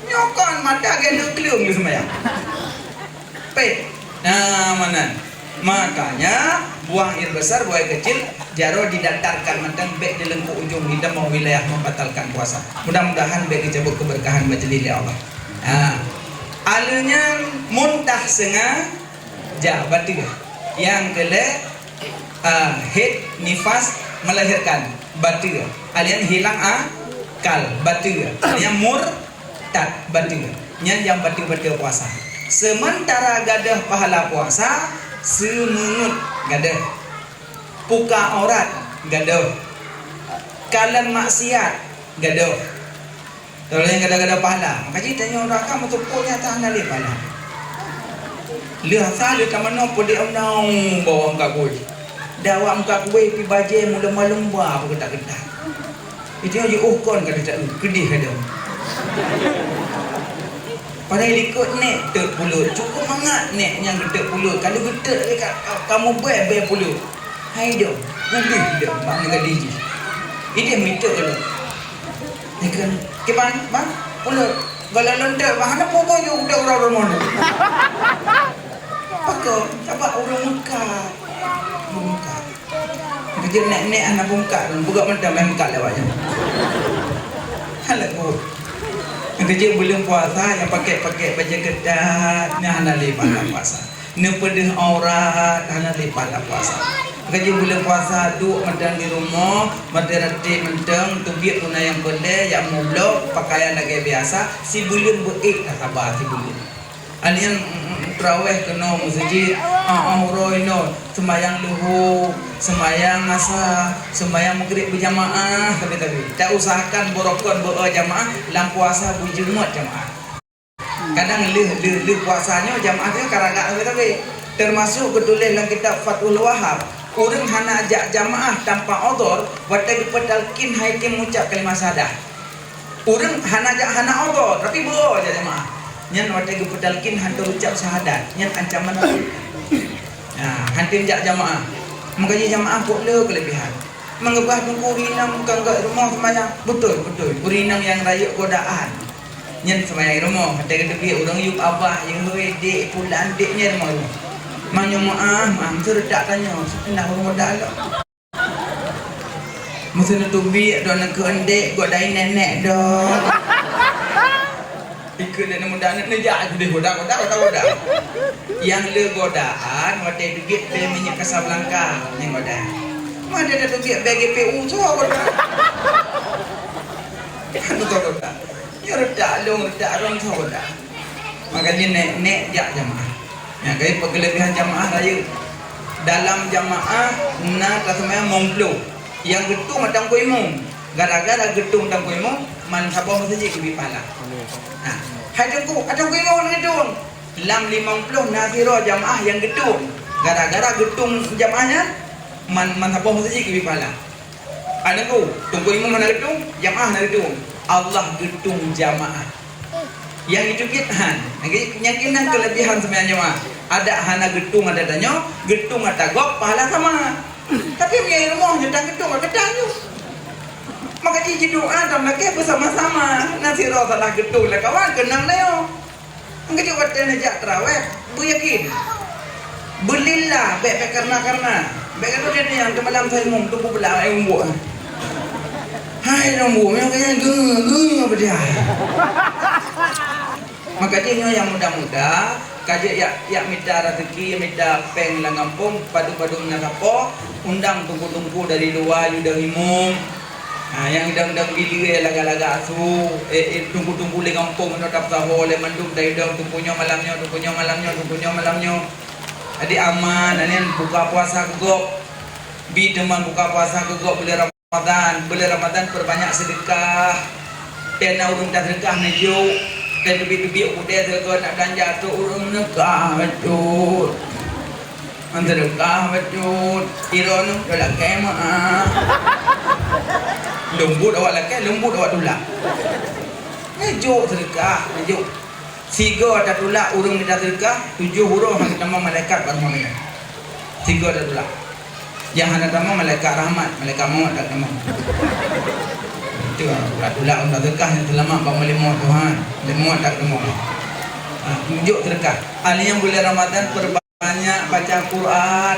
Nyokon mata gen kelung lu semaya. Pek. Nah mana? Makanya buang air besar, buang air kecil, jaro didatarkan mentang bek di lengkuk ujung lidah mau wilayah membatalkan puasa. Mudah-mudahan bek dicabut keberkahan majelis Allah. Alanya muntah sengaja batil. Yang kedua haid nifas melahirkan batil. Alian hilang akal batil. Yang murtad batil. Yang batil puasa. Sementara gadah pahala puasa semengut gadah, puka aurat gadah, kalan maksiat gadah. Kalau yang gadah-gadah pahala, maka kita tanya orang kamu tu punya tahan alih pahala. Lihat sahaja kamu nampu dia menang bawa muka kue, dawa muka kue pi baje mula malum bah apa ketak. Itu aja ukon kata tak kedih ada. Padahal ikut nek tek pulut. Cukup mangat nek yang gedek pulut. Kalau gedek dekat kamu ber pulut. Hai dong. Ngedih dak makna gadi ji. Ini minta kalau. Ni kan keban bang pulut. Kalau lontar bahana popo yo udah orang mana. Pakok apa orang muka. Muka. Kerja nek anak muka buka mentah main muka lewatnya. Halah kerja belum puasa yang pakai baju ketat ni hana lepas puasa. Ni pedih aurat hana lepas puasa. Kerja belum puasa duk mentang di rumah, merti mentang tubik guna yang boleh, yang mublok pakaian lagi biasa. Si belum buik sabar si belum. Alian terawih kena masjid, roy no, sembahyang luhur, sembahyang asar, sembahyang maghrib berjamaah, tapi tak usahakan borokon berjamaah, dalam puasa berjumat jamaah. Kadang le puasanya jamaah tu karagak tapi termasuk ketulis dalam kitab Fathul Wahhab, orang hana ajak jamaah tanpa udhur, watai petalkin haikim ucap kalimah syahadah. Orang hana ajak hana udhur, tapi boleh aja jamaah. Nyan watai gepedalkin hantu ucap syahadat. Nyan ancaman apa? Hantu jak jamaah. Makanya jamaah boleh kelebihan. mengebah tunggu urinang bukan ke rumah semayang. Betul urinang yang rayuk godaan nyen semayang rumah kata debi orang yuk abah yang dek pulan deknya rumah manyo maaf seredak tanya nak rumah dalak mesti nak tubi do nak kendek godai nenek do ikut dan muda nak nejak tu deh goda yang le godaan wate duit be minyak Casablanca yang goda mana ada duit BGPU so goda anu to goda ya redak orang so goda makanya nek jak jamaah ya kai kelebihan jamaah raya dalam jamaah na kasmaya momplo yang getung macam koimong gara-gara getung macam koimong man sabah masjid ke bipala nah hajungku koimong gedung lam 50 nasiro jamaah yang getung gara-gara getung jamaahnya man sabah masjid ke bipala ada ku tunggu imam mana getung jamaah na getung Allah getung jamaah yang itu kithan nyakinan kelebihan sebenarnya mah ada hana getung ada danyo getung ada gop pahala sama tapi punya rumah nyedang getung ada danyo maka jadi doa dan lagi bersama-sama nasi roh salah getung lah kawan kenang nayo enggak juga tenajak terawih bu yakin belillah baik karena baik itu dia yang malam saya ngomong tunggu belah ayam buah hai nombu yang kayaknya apa dia maka dia yang muda-muda kajak ya minta rezeki minta peng lang kampung padu-padu nasapo undang tungku-tungku dari luar yudang imum yang undang-undang video laga-laga asu tungku-tungku le kampung menotap saho le mandum dari udang tungkunya malamnya adi aman anian buka puasa kegok bi teman buka puasa kegok beli Ramadan perbanyak sedekah tena urung tak sedekah nejo dan lebih-lebih udah sedekah nak belanja tu urung nekah betul sedekah betul iron dah kemah lembut awak tulak nejo sedekah nejo siga ada tulak urung minta sedekah 7 huruf hang nama malaikat barang-barang siga ada tulak yang ada nama malaikat rahmat malaikat maut tak nama itu tulak untuk sedekah yang selamat bang melimut Tuhan melimut tak nama tunjuk sedekah ahli yang bulan Ramadan perbanyak baca Quran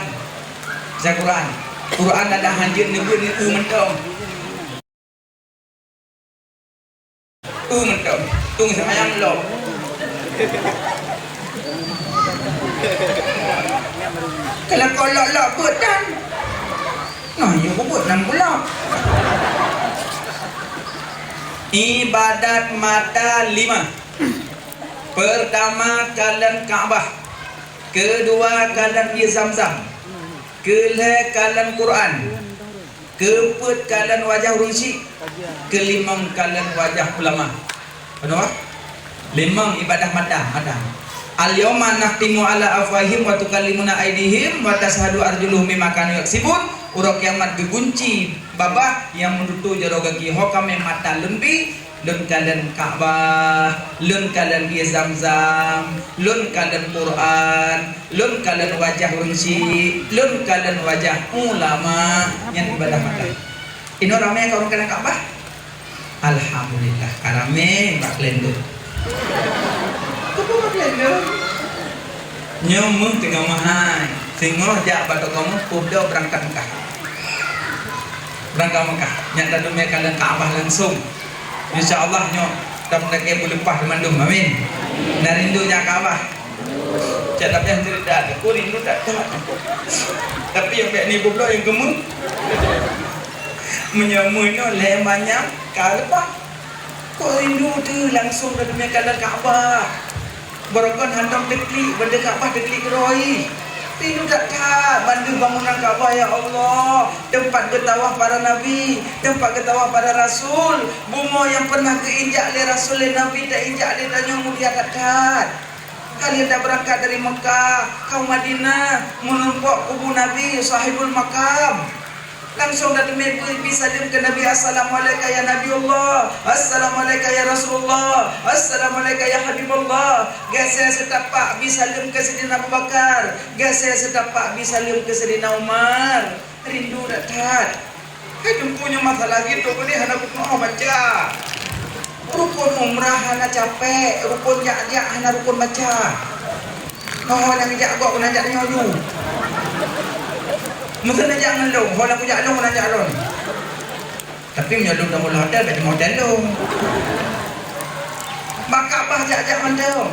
Quran ada hanjir nebut ni mentong tung semayang lo kalau kau lok buat dan nah ya kau buat 6 bulan ibadat mata 5 pertama kalian Kaabah kedua kalian Zamzam kelima kalian Quran keempat kalian wajah urunsi kelima kalian wajah ulama kenapa? 5 ibadah mata al-yawma nahtimu ala afwahim wa tukallimuna aydihim wa tashhadu arjuluhum bima kanu yaksibun urang kiamat digunci babah yang menutu jero kaki hokame mata lembi lun kalian Ka'bah lun kalian Zamzam lun kalian Quran lun kalian wajah urunsi lun kalian wajah ulama yang ibadah mata ini ramai orang kena Ka'bah alhamdulillah karame mbak lendo nyomong tengah mahal singoh jak batok kamu kuda berangkat Mekah nyata dunia kalian Ka'bah langsung insyaallah nyok tak lagi berlepas mandum amin narindu jak Ka'bah tak yang cerita aku rindu tak tahu tapi yang baik ni pula yang gemuk menyamunya lemanya Ka'bah kau rindu tu langsung ke dunia kalian Ka'bah Barakan hantam deklik benda Kaabah deklik keroi. Rindu tak bantu bangunan Kaabah ya Allah. Tempat ketawaf para nabi, tempat ketawaf para rasul. Bumi yang pernah keinjak oleh rasul dan nabi tak injak oleh tanya mulia dekat. Kalian dah berangkat dari Mekah, kau Madinah, menumpak kubu Nabi sahibul makam. Langsung dari Nabi salim ke Nabi, Assalamualaikum ya Nabi Allah, Assalamualaikum ya Rasulullah, Assalamualaikum ya Habibullah. Saya setapak bisalim ke Sayyidina Abu Bakar, saya setapak bisalim ke Sayyidina Umar. Rindu dah punya masalah gitu ni hana kuno baca. Rukun umrah hana capek, rukun jak hana rukun baca. Kau yang jak gua kena jak nyoyu. Mungkin jak ngelong, kalau aku jak long kena jak long. Tapi menyolong dah mula hotel, bagi model long. Maka bah jak mandau.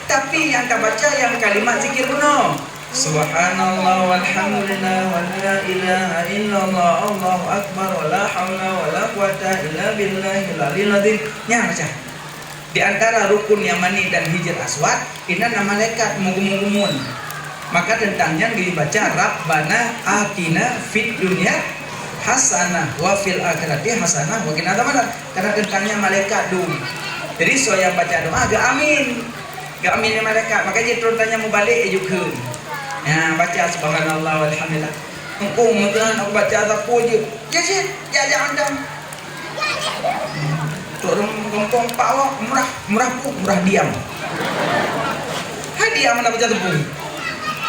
Tapi yang tak baca yang kalimat zikir kuno. Subhanallah walhamdulillah wa la ilaha illallah Allahu akbar wa la haula wa la quwata illa billahil aliyil azim. Nya baca. Di antara rukun Yamani dan Hijr Aswad, inna malaikat mugumun. Maka tentangnya dibaca Rabbana atina fid dunya hasanah wa fil akhirati hasanah wa qina adzabannar. Karena tentangnya malaikat dulu. Jadi so yang baca doa agak amin. Gak amin malaikat. Makanya turun tanya mau balik juga. Ya, baca subhanallah walhamdulillah. Engkau mungkin aku baca sapu je. Ya jangan. Turun kampung Pak murah diam. Hai diam nak baca sapu.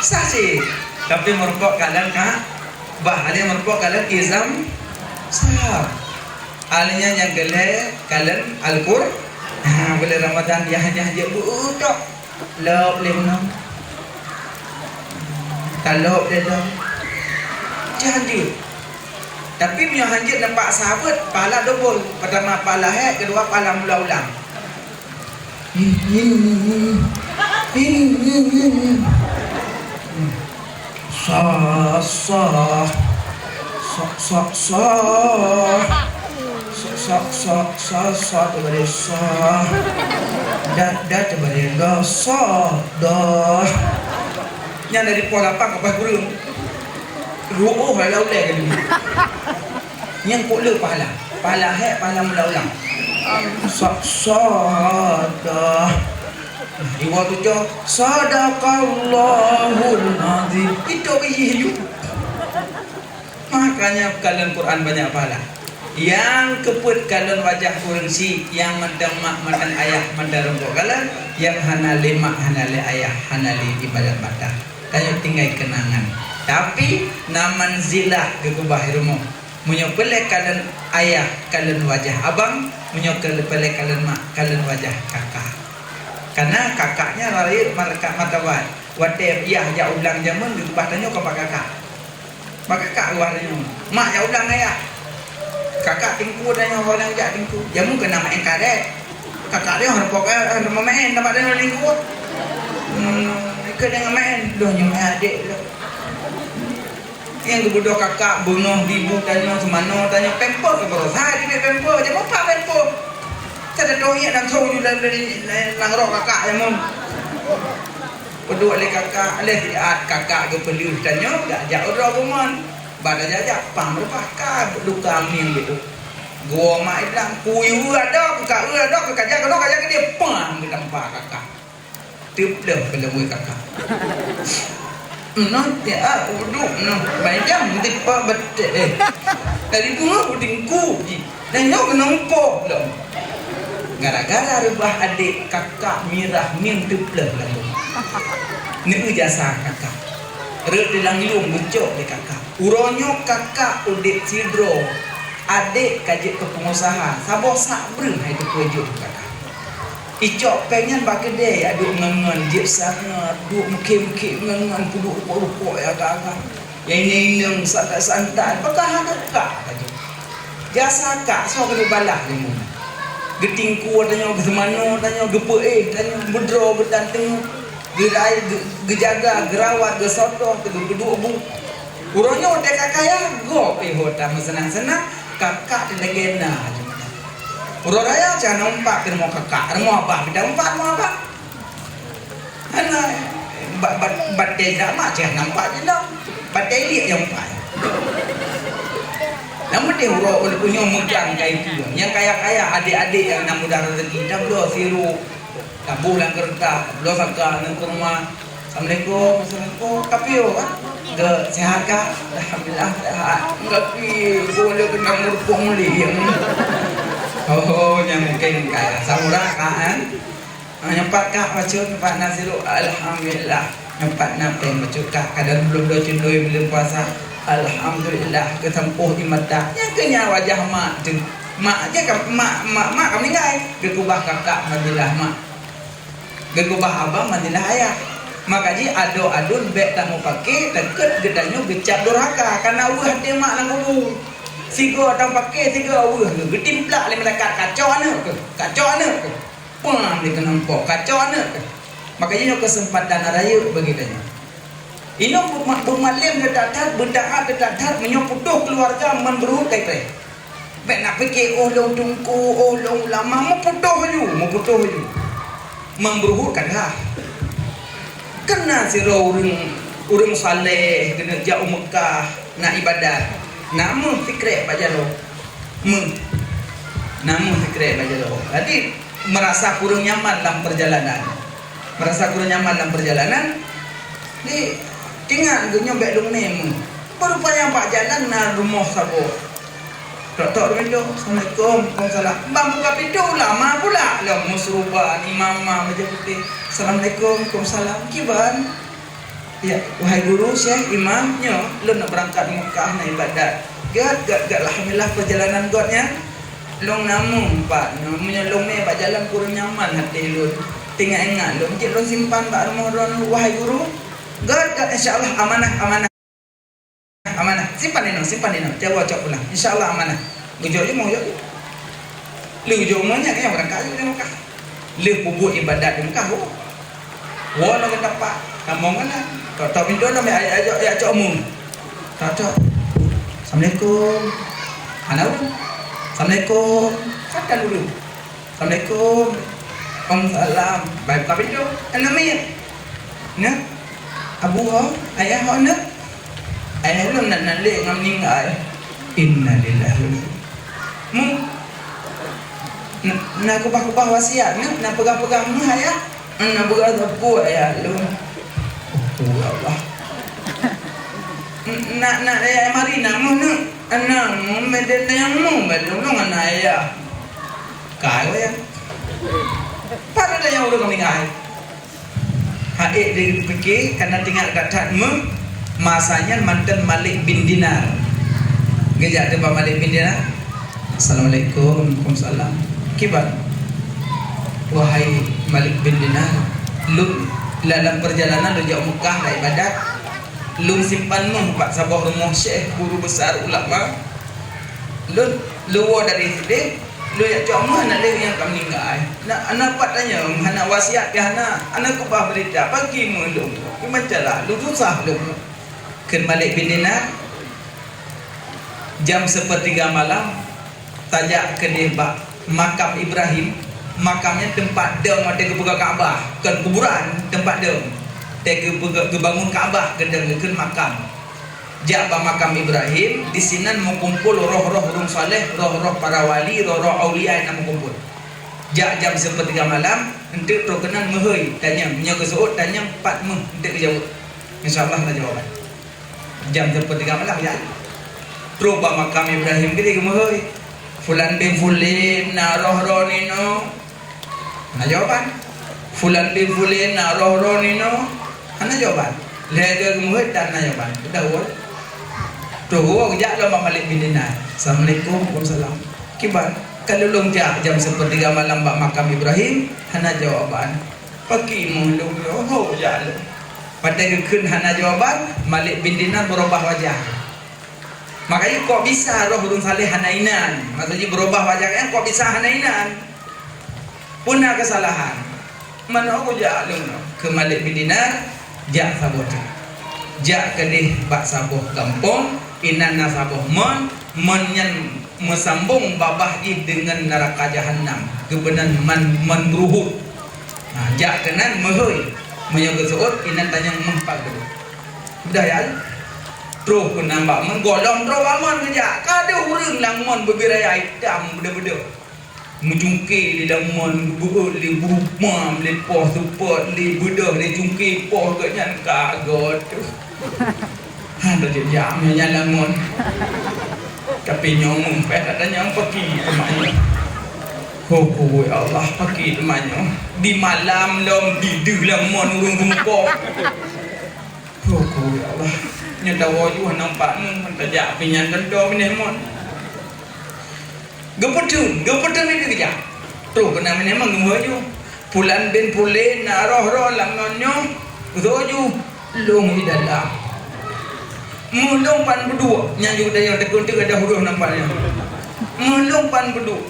Sah sih. Tapi merupakan kalian bahaya merupakan kalian izam sah. Alnya yang gelai kalian Al-Qur. Boleh Ramadan dia hanya budak. Lop lemnam. Kalau dia dah janji. Tapi punya hanjit nampak sahabat pahala double. Pertama pahala kedua pahala mula ulang. Yang dari pola apa kapas kurung ru'uh halau leh kan yang kula pahala pahala mula ulang sadah iwa tu jo sadaqallahul azim itu biyu. Makanya kalian Quran banyak pahala. Yang keput kalian wajah kurungsi, yang mendemak madan ayah mendarungkok kalian, yang hanali mak hanali ayah hanali ibadat mata. Kayu tinggal kenangan. Tapi naman zilah kekubah rumah. Menyopelek kalian ayah kalian wajah abang, menyopelek kalian mak kalian wajah kakak. Karena kakaknya lari mereka matawat. Wate iya ya ulang jamun kekubah tanya kepada kakak. Maka kakak warnanya. Mak ya ulang ayah. Kakak tingku tanya orang jak tingku. Jamun kena main karet. Kakak dia orang pokok orang main tempat dia lingkup. Kena main doh nyum adik lo. Yang kebudo kakak bunuh ibu tanya semano tanya pempo ke boros. Hari ni pempo, jangan apa pempo. Ada dohnya dan tahu juga dari langrok kakak yang mau. Kedua le kakak, le siat kakak ke peliu tanya dak jak ora rumah. Bada jajak pam berpakar duka min gitu. Gua mak bilang kuyu ada kakak kakak jaga dia pam kita kakak. Tip dah kalau kakak. Ya, uduk banyak tipe betul. Dari dulu udingku. Dan yo kenapa belum? Gara-gara rubah adik kakak mirah min teplah lalu. Ni jasa kakak. Rek dilang yung bucok di kakak. Uronyo kakak udik sidro. Adik kajik ke pengusaha. Sabo sabreng hai tu tujuh kakak. Icok pengen bagi dia aduk ngengen jip sangat duk mukim ngengen puduk rupuk ya kakak. Yang ini santai apakah kakak tadi. Jasa kak so kena balah ni. Getingku tanya ke semano tanya gepe tanya bedro bertanteng gerai gejaga gerawat gesoto geduk bu. Uronya udah kakak ya go hota senang-senang kakak di legenda. Urut raya jangan nampak ke mau kakak, mau apa? Kita nampak mau apa? Karena batai drama jangan nampak je lah. Batai dia yang nampak. Namun dia urut punya megang kayak itu. Yang kaya-kaya adik-adik yang nak mudah rezeki, dah belum sirup, dah bulan kertas, belum sangka nak ke rumah. Assalamualaikum, tapi yo kan, sehat kah? Alhamdulillah sehat. Tapi boleh kena murpung yang oh, yang mungkin kaya samurah kan? Nyempat kak macam nyempat nasiru, alhamdulillah. Nyempat napeng macam kak kadang belum do cendoi belum puasa. Alhamdulillah ketempuh imadah. Yang kenya wajah mak tu. Mak aja kan mak kami ngai. Gegubah kakak mandilah mak. Gegubah abang mandilah ayah. Maka ji ado-adun bek tak mau pakai deket gedanyo gecap durhaka karena Allah dia mak lang kubu. Sigo tang pakai tiga Allah getimplak le melekat kacau anak ke. Kacau anak ke. Pang dia kena empok kacau anak ke. Maka ji kesempatan raya bagi dia. Ini bermalam dekat berdaat dekat menyoputuh keluarga memburu kai-kai. Bek nak fikir oh long tungku oh long lama mau putuh ju. Memburu kan ha. Kena sira urang saleh kena jauh Mekah nak ibadat. Namun fikir baca lo. Namun fikir baca lo. Jadi merasa kurang nyaman dalam perjalanan. Ni tinggal nyobek dong nemu. Berupaya pak jalan na rumah sabo. Tok window. Assalamualaikum. Waalaikumsalam. Bang buka pintu lama pula. Lah musrubah ni mama baca putih. Assalamualaikum. Waalaikumsalam. Kiban. Ya, wahai guru, syekh, imamnya, lu nak berangkat Mekah nak ibadat. Gad alhamdulillah perjalanan godnya. Long namun pak, namanya long ni pak jalan kurang nyaman hati lu. Tinggal ingat lu, cik lu simpan pak Ramadan wahai guru. God, insyaAllah amanah. Simpan ini. Jawab pulang. InsyaAllah amanah. Gujok je mau je. Lu gujok banyak yang berangkat di Mekah. Lu bubuk ibadat di Mekah. Wah, nak kata pak. Kamu kan lah. Tak pintu nak ayat cok umum. Tak cok. Assalamualaikum. Anak. Assalamualaikum. Kata dulu. Assalamualaikum. Waalaikumsalam. Baik buka pintu. Namanya. Nah. Abu ayah nak. Ayah lu nak nalik ngam meninggal. Innalillahi. Nak kubah wasiat nak pegang-pegang ni ayah. Nak pegang tepu ayah lu. Oh Allah. Nak ayah mari nak anak medet yang mu belum anak ayah. Kau ya. Pada yang udah meninggal. Hadik dia fikir karena tinggal kat masanya mantan Malik bin Dinar. Gejak dia Malik bin Dinar. Assalamualaikum. Waalaikumsalam. Kibar. Wahai Malik bin Dinar, lu dalam perjalanan lu jauh Mekah nak ibadat. Lu simpan pak sabah rumah syekh guru besar ulama. Lu dari sini lu ya cuma nak lihat yang kami meninggal. Anak pat tanya, anak wasiat ke anak kubah berita pagi melum. Macam lah, lu susah lu. Ken Malik bin Dinar jam 1:03 malam tajak ke dia makam Ibrahim. Makamnya tempat dem ada ke pegang Kaabah, kan kuburan tempat dem. Tega bangun Kaabah kedeng makam. Jak makam Ibrahim di sini mau kumpul roh-roh urung saleh, roh-roh para wali, roh-roh aulia yang mau kumpul. Jak jam 1:03 malam entek terkenal mehoi tanya nya kesuut tanya 4 meh entek jawab. Insyaallah ada jawaban. Jam 1:03 malam ya. Terus makam Ibrahim gede mehoi. Fulan bin Fulin na roh-roh nino. Ana jawaban. Fulan bin Fulin na roh-roh nino. Ana jawaban. Lega mehoi dan ana jawaban. Sudah wol. Tuh, kejap lah Malik bin Dinar. Assalamualaikum. Waalaikumsalam. Kibar. Kalau long jam 1:03 malam bak makam Ibrahim, hana jawaban. Pagi mulung oh ya lo. Pada keun hana jawaban, Malik bin Dinar berubah wajah. Makanya kok bisa roh urung saleh hanainan? Maksudnya berubah wajahnya kok bisa hanainan? Punah kesalahan. Mana aku jak lo ke Malik bin Dinar, jak sabot. Jak ke deh bak sabuh kampung, inan nasabuh menyen mesambung babah i dengan neraka jahanam kebenan man beruhut. Nah, jak kenan mehoi menyoga seut inan tanya mempak dulu. Sudah ya. Terus pun nampak menggolong terus aman kejak. Kada urang langmon berbiraya hitam beda-beda. Menjungkir di langmon buul di burumam di poh support di bedah di jungkir poh kenyan kagot tu. Ada je jamnya langmon. Tapi nyomong pada yang pergi temannya. Oh ya Allah pergi temannya. Di malam lom di langmon urung muka. Oh ya Allah. nya tahu ju nampak mun tajak pinyan kendo minimon geputun ni dia tu kena memang ngaju pulan ben pulen na roh langonyo doju long hidala mulung pan berdua nyanyu daya tekun tu ada huruf nampaknya mulung pan berdua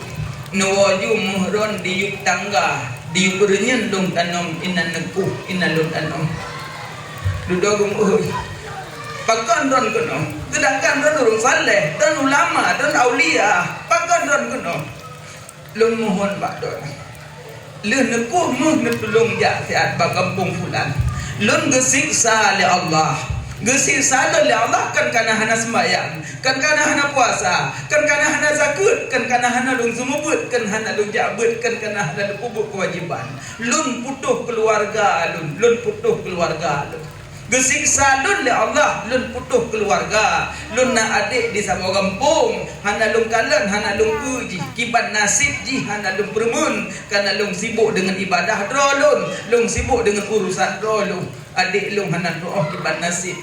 nawaju muhron diuk tangga diuk bernyen dong tanom inan neku inalun tanom dudogum pakan ron kuno sedangkan ron urung saleh dan ulama dan aulia pakan ron kuno lun mohon pak don lun neku muh netulung ja siat ba kampung fulan lun gesiksa le Allah gesiksa le Allah kan kana hana sembahyang kan kana hana puasa kan kana hana zakat kan kana hana lung sumubut kan hana lung jabut kan kana hana kubuk kewajiban lun putuh keluarga lun putuh keluarga lun gesiksa lun le Allah lun putuh keluarga lun na adik di sama kampung hana lung kalan hana lung uji kibat nasib ji hana lung bermun karena lung sibuk dengan ibadah lung sibuk dengan urusan lung adik lung hana doa kibat nasib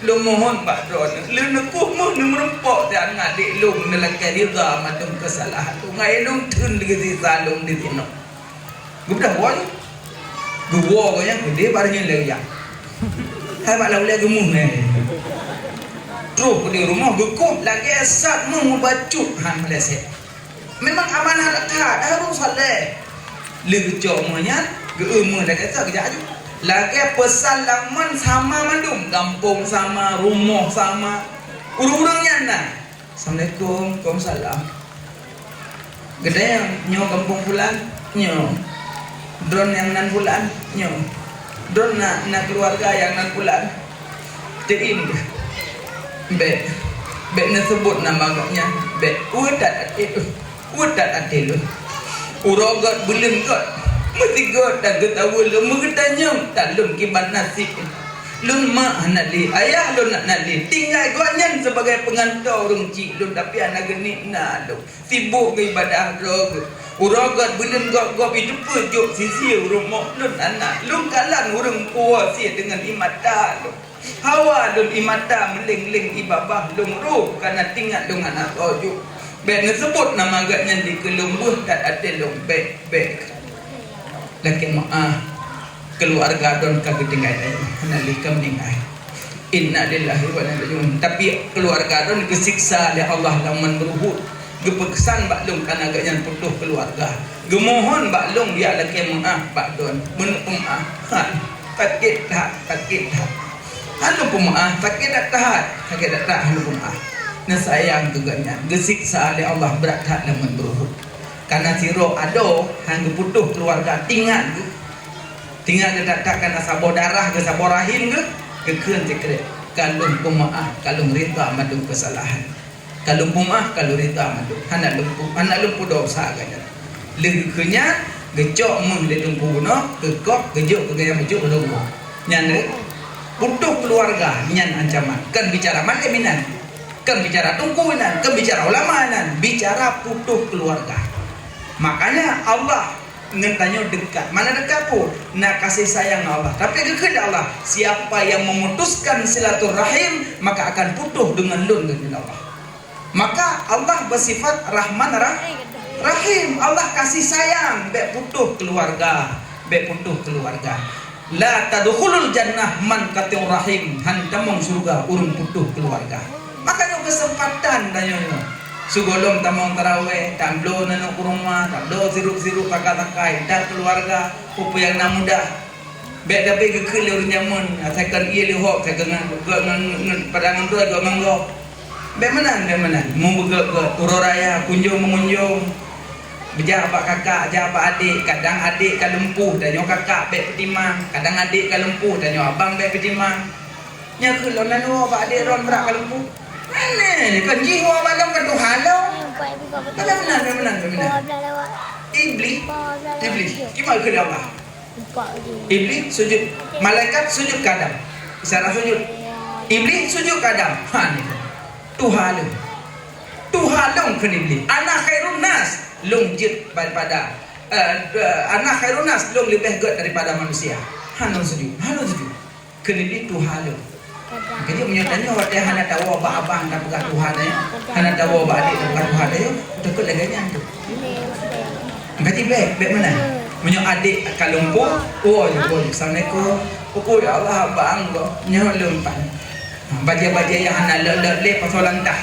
lung mohon pak dron lun nekuh mu merempok dan adik lung nelakai rida madum kesalahan lung ngai lung tun gesiksa lung di tino gudah won guwo yang gede barangnya leyak hai bạn lalu lagi gemuh ni terus di rumah gekuk lagi esat mengubacut han Malaysia memang amanah lekat harus saleh lagi jauh monyat geumur lagi esat kerja aja lagi pesan laman sama mandum kampung sama rumah sama urang-urangnya nah Assalamualaikum Waalaikumsalam gede yang nyo kampung fulan nyo drone yang nan fulan nyo don na keluarga yang nan bulan tein be na sebut nama agaknya be udat atilu urogat belum got mesti got dan ketawa lemu ketanya talum kibat nasib lun mak nali ayah lun nak nali tinggal guanyan sebagai pengantar orang cik lun tapi anak genik na lu sibuk ke ibadah rog urogat belum gop itu pujuk sisi rumah lun anak lun kalan urang kuat sia dengan imata lu hawa lun imata meling-ling ibabah lun ruh karena tinggal lun anak tojuk ben sebut nama agaknya di kelumbuh tak ada lun baik laki keluarga don kagetingai nalika meninggal inna lillahi wa inna ilaihi raji'un tapi keluarga don kesiksa oleh Allah lamun beruhud gepeksan baklung kan agaknya putuh keluarga gemohon baklung dia laki maaf pak don menepung takit anu pemaaf takit tahat anu pemaaf na sayang tuganya gesiksa oleh Allah berat hak lamun beruhud karena siro ado hang putuh keluarga tinggal tak karena sabo darah ke sabo rahim ke keun sekret kalung pemaaf kalung rita madung kesalahan kalung pemaaf kalung rita madung anak lumpuh dosa ganya leukeunnya gecok mun le lumpuh no kekok gejuk ke gaya mejuk lumpuh nyan putuh keluarga nyan ancaman kan bicara mana minan kan bicara tungkuinan kan bicara ulamanan bicara putuh keluarga makanya Allah ngentanya dekat mana dekat pun nak kasih sayang Allah tapi kepada Allah siapa yang memutuskan silaturahim maka akan putuh dengan lun dengan Allah maka Allah bersifat Rahman Rahim Allah kasih sayang be putuh keluarga la tadkhulul jannah man katiu rahim hantamong surga urung putuh keluarga makanya kesempatan tanya sugolom tamong taraweh tamblo nanu kuruma tamblo siruk-siruk takai dah keluarga pupu yang namuda be dape gekelur nyamun asakan ieu lihok sakengan padangan tu dua manggo be menan mumbuge turoraya kunjung mengunjung bejah pak kakak jah pak adik kadang adik ka lempuh dan nyo kakak be petimang kadang adik ka lempuh dan nyo abang be petimang nya kelon nanu pak adik ron berak ka lempuh mana kan jiwa malam kan tu halau benar iblis gimana ke Allah iblis sujud malaikat sujud ke Adam isyarat sujud iblis sujud ke Adam tu halau ke iblis anak khairun nas lungjit daripada anak khairun nas lung lebih good daripada manusia halau sujud ke iblis tu halau Jadi menyatanya waktu hana tahu abang tak bukan Tuhan ya, hana tahu adik tak bukan Tuhan ya, takut lagi nya tu. Jadi baik mana? Menyok adik kalumpu, oh Assalamualaikum, ya Allah abang kau nyok lumpan. Baca-baca yang hana le pasal lantah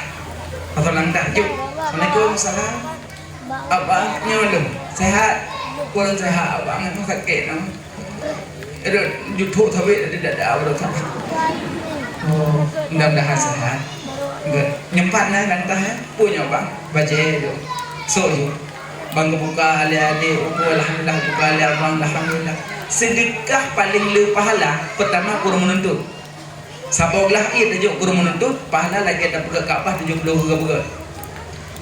juk. Assalamualaikum salam. Abang nyok sehat, kurang sehat abang itu sakit no. Ada YouTube tapi ada tak. Oh, mudah-mudahan sehat. Nyempat lah kan punya bang baca tu. So tu. Bang buka adik alhamdulillah buka abang alhamdulillah. Sedekah paling le pahala pertama kurang menuntut. Saboglah tajuk kurang menuntut, pahala lagi ada pegang Kaabah 70 berapa.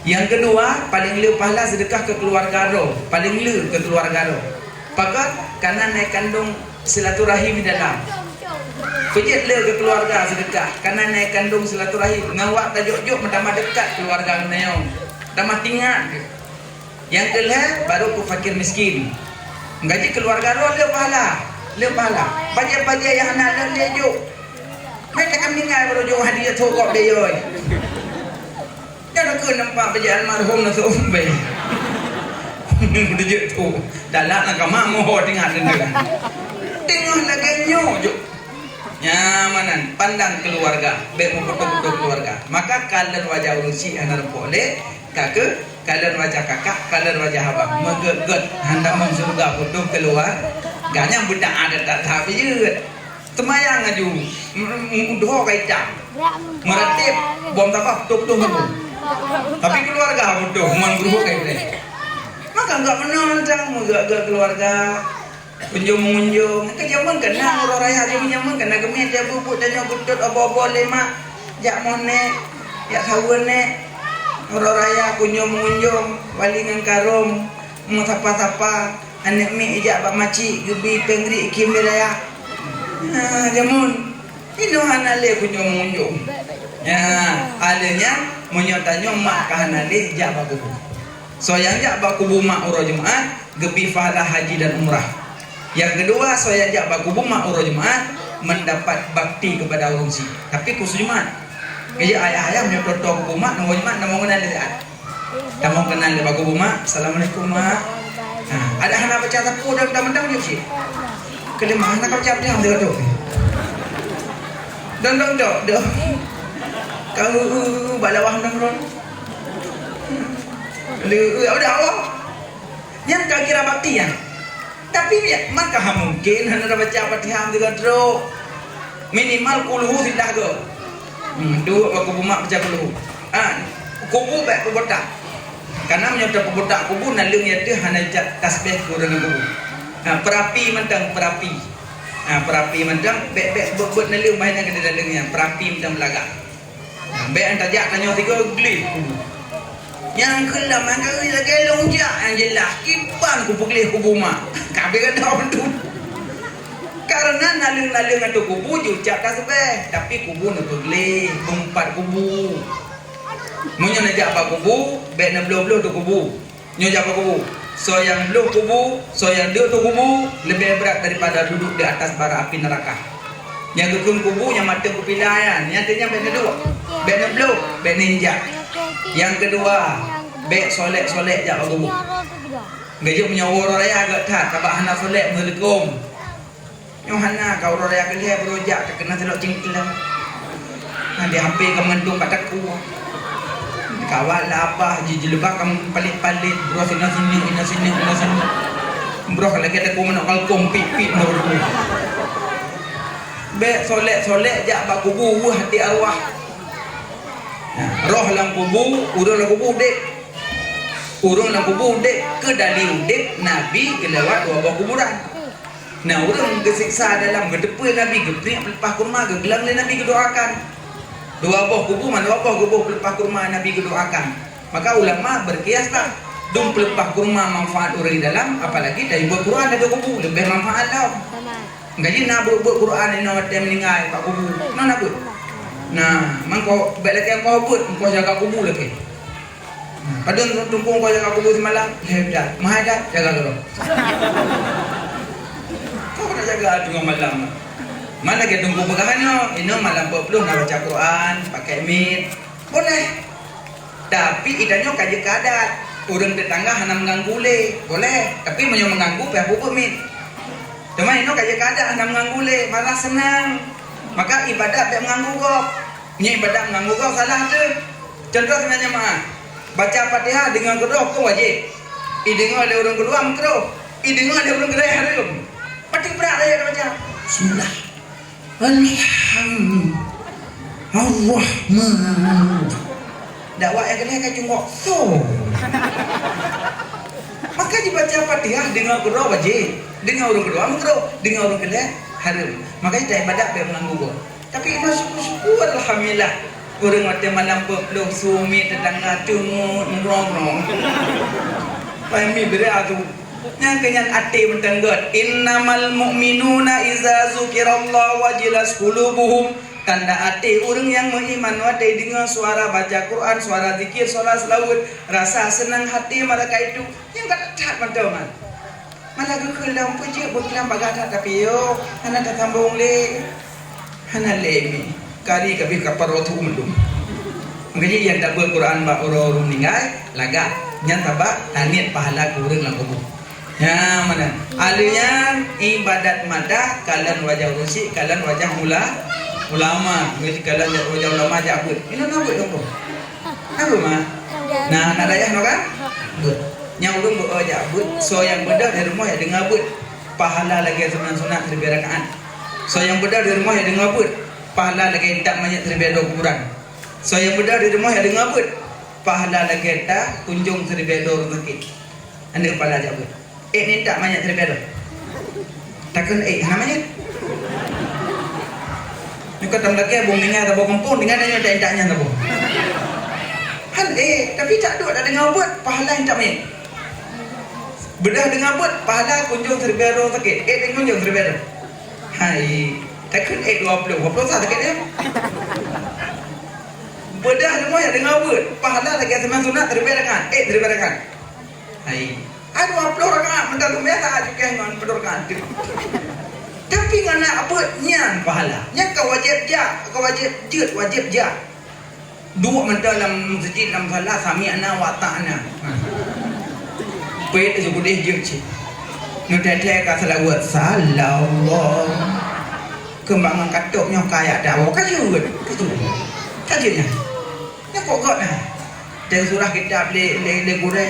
Yang kedua, paling le pahala sedekah ke keluarga ro, paling le ke keluarga ro. Pakat karena naik kandung silaturahim di dalam. Pejit le ke keluarga sedekah karena naik kandung silaturahim. Ngawak tajuk-juk mentama dekat keluarga neong. Tambah tinggal. Yang kelih baru ku fakir miskin. Gaji keluarga ro le pahala. Baca-baca yang nak le juk. Mereka kan tinggal baru juk hadiah thokok dia oi. Jangan ke nampak baca almarhum na sombe. Dia tu dalam nak kamu mau tengah dengar. Tengah lagi nyojuk. Nyamanan pandang keluarga, baik memperbetul keluarga. Maka kalian wajah urusi anak boleh, kakak, kalian wajah kakak, kalian wajah abang. Megeget hendak surga putus keluar. Ganya budak ada tak tapi je. Temayang aju, mudah kaitan. Meratip bom tapah tuh. Tapi keluarga butuh mengurus kayak gini. Maka enggak menonton, enggak keluarga mengunjung. Kejaman kena orang raya dia menjaman kena kemet dia bubuk tanya butut apa-apa lemak. Jak monek, jak kawan nek. Orang raya mengunjung, wali ngan karom, mau tapa-tapa, anak mi ijak bak maci, gebi pengri kim raya. Jamun. Itu anak le mengunjung. Ya, alenya menyatanya mak kahanale jak bak kubu. Soyang jak bak kubu mak urang Jumaat, gebi pahala haji dan umrah. Yang kedua, saya ajak baku bumak urut Jumaat mendapat bakti kepada orang si. Tapi khusus Jumaat. Jadi ayah-ayah punya protokol bumak, nama Jumaat, nama kenal dia. Nama kenal dia baku bumak. Assalamualaikum mak. Ada anak baca tapu dah mentang-mentang dia sih. Kelemahan nak baca dia dia tu. Dong. Kau balawah nang. Udah Allah. Yang kau kira bakti ya. Tapi ya, maka mungkin hendak baca Fatihah juga terus minimal kuluhu silah ke. Dua baku bumak baca kuluhu. Kubu baik kubotak. Karena menyerta kubotak kubu nalung ya tu hanya tasbih kurang kubu. Perapi mentang perapi. Perapi mentang baik buat nalung banyak kena dalangnya. Perapi mentang belagak. Baik antajak tanya tiga geli. Yang kelak maka lagi lonjak yang jelas kipan kubu kelih kubu mak. Kabeh kata tu. Karena nalung-nalung atau kubu jucak tasbih, tapi kubu nak pergi empat kubu. Munyo nak jak kubu, baik nak belum tu kubu. Nyo jak kubu. So yang belum kubu, so yang dia tu kubu lebih berat daripada duduk di atas bara api neraka. Yang dukung kubu yang mata kupilayan, yang tanya baik dua. Baik nak belum, baik ninja. Yang kedua, baik solek jak kubu. Gajah punya orang raya agak tak, kabak hana solek Assalamualaikum. Yang hana kau orang raya kelih berojak terkena telok cingkilang. Dia hampir kementung bataku. Kawal lah apa, jilbab kamu palit-palit, bro sini. Bro kalau kita ku menak kalkom pipit bro. Baik solek jak bak kubu hati arwah. Roh lang kubu, urang lang kubu dek. Urang nak kubur dek ke dalil dek Nabi kelewat dua kuburan. Nah orang kesiksa dalam gedepa Nabi geprik pelepah kurma gegelang le Nabi kedoakan. Dua buah kubur mana dua buah kubur pelepah kurma Nabi kedoakan. Maka ulama berkias tak dum pelepah kurma manfaat orang di dalam, apalagi dari buat Quran ada kubur lebih manfaat tau. Gaji nak buat Quran ini nak meninggal pak kubur. Nak buat. Nah, mangko baik lagi kau buat, kau jaga kubur lagi. Padahal tumpung kau jaga kubur semalam, hebat. Mahal dah, jaga dulu. Kau nak jaga tengah malam. Mana kita tunggu pegahannya? Ini malam 40 nak baca Quran, pakai mit, boleh. Tapi idanyo kaji kadat. Orang tetangga hanya mengganggu le, boleh. Tapi menyo mengganggu pihak buku mit. Cuma ini kaji kadat hanya mengganggu le, malah senang. Maka ibadat pihak mengganggu kok. Ini ibadat mengganggu kau salah tu. Contoh sebenarnya mah, baca Fatihah dengan kedua kau wajib. Dengar ada orang kedua makro. Dengar ada orang kedua harum. Pati berat dia baca. Bismillah. Alhamdulillah. Dakwah yang kena kan cungok. So. Maka dibaca Fatihah dengan kedua wajib. Dengar orang kedua makro. Dengar orang kedua harum. Makanya tak ibadat dia mengganggu. Tapi syukur alhamdulillah. Orang mati malam peluk suami tetangga tunggu ngerong. Pahami berat tu. Yang kenyan ati mentenggot. Innamal mu'minuna iza zukirallah wajilas qulubuhum. Tanda ati orang yang beriman wadai dengan suara baca Quran, suara zikir, suara selawat, rasa senang hati mereka itu. Yang kata tak mandaman. Malah kekelam puji bukan bagata tapi yo hana tatambung le. Hana lemi. Kari kabi kaparotu umdum. Makanya yang tak Quran ba orang meninggal laga nyata ba tanit pahala kurang lah kubur. Ya mana? Alnya ibadat madah kalian wajah rusi, kalian wajah ulama. Mesti kalian wajah ulama jabut. Ini nabut dong. Nabut mah. Nah, nak dayah no kan? But. Yang ulung buat jabut. So yang bedah di rumah ya dengar but. Pahala lagi sunat-sunat 1000 rakaat. So yang bedah di rumah ya dengar but. Pahala lagi tak banyak 1000 kuburan. So yang bedah di rumah ya dengar but. Pahala lagi tak kunjung 1000 sakit. Anda kepala jabut. Ni tak banyak 1000. Takkan namanya. Ni kata lagi bung dengar tak kampung dengar dia tak indaknya tak bung. Han tapi tak duk dah dengar but pahala yang tak banyak. Bedah dengar but pahala kunjung 1000 sakit. Kunjung 1000. Hai, takkan 20 sah sakit dia. Bedah rumah yang dengar but pahala lagi sembilan sunat 1000 rakaat. 1000 rakaat. Hai. Ada 20 rakaat mendak tu biasa juga ngan 10 rakaat. Tapi ngana apa nyan pahala. Nya kau wajib wajib ja. Dua mendak dalam masjid dalam salat sami'na wa ta'na. Pet je boleh je cik. Nu tete ka selawat sallallahu. Kembangan katoknya kaya dakwah kajut. Kajutnya. Nya kok got nah. Dan surah kitab le gure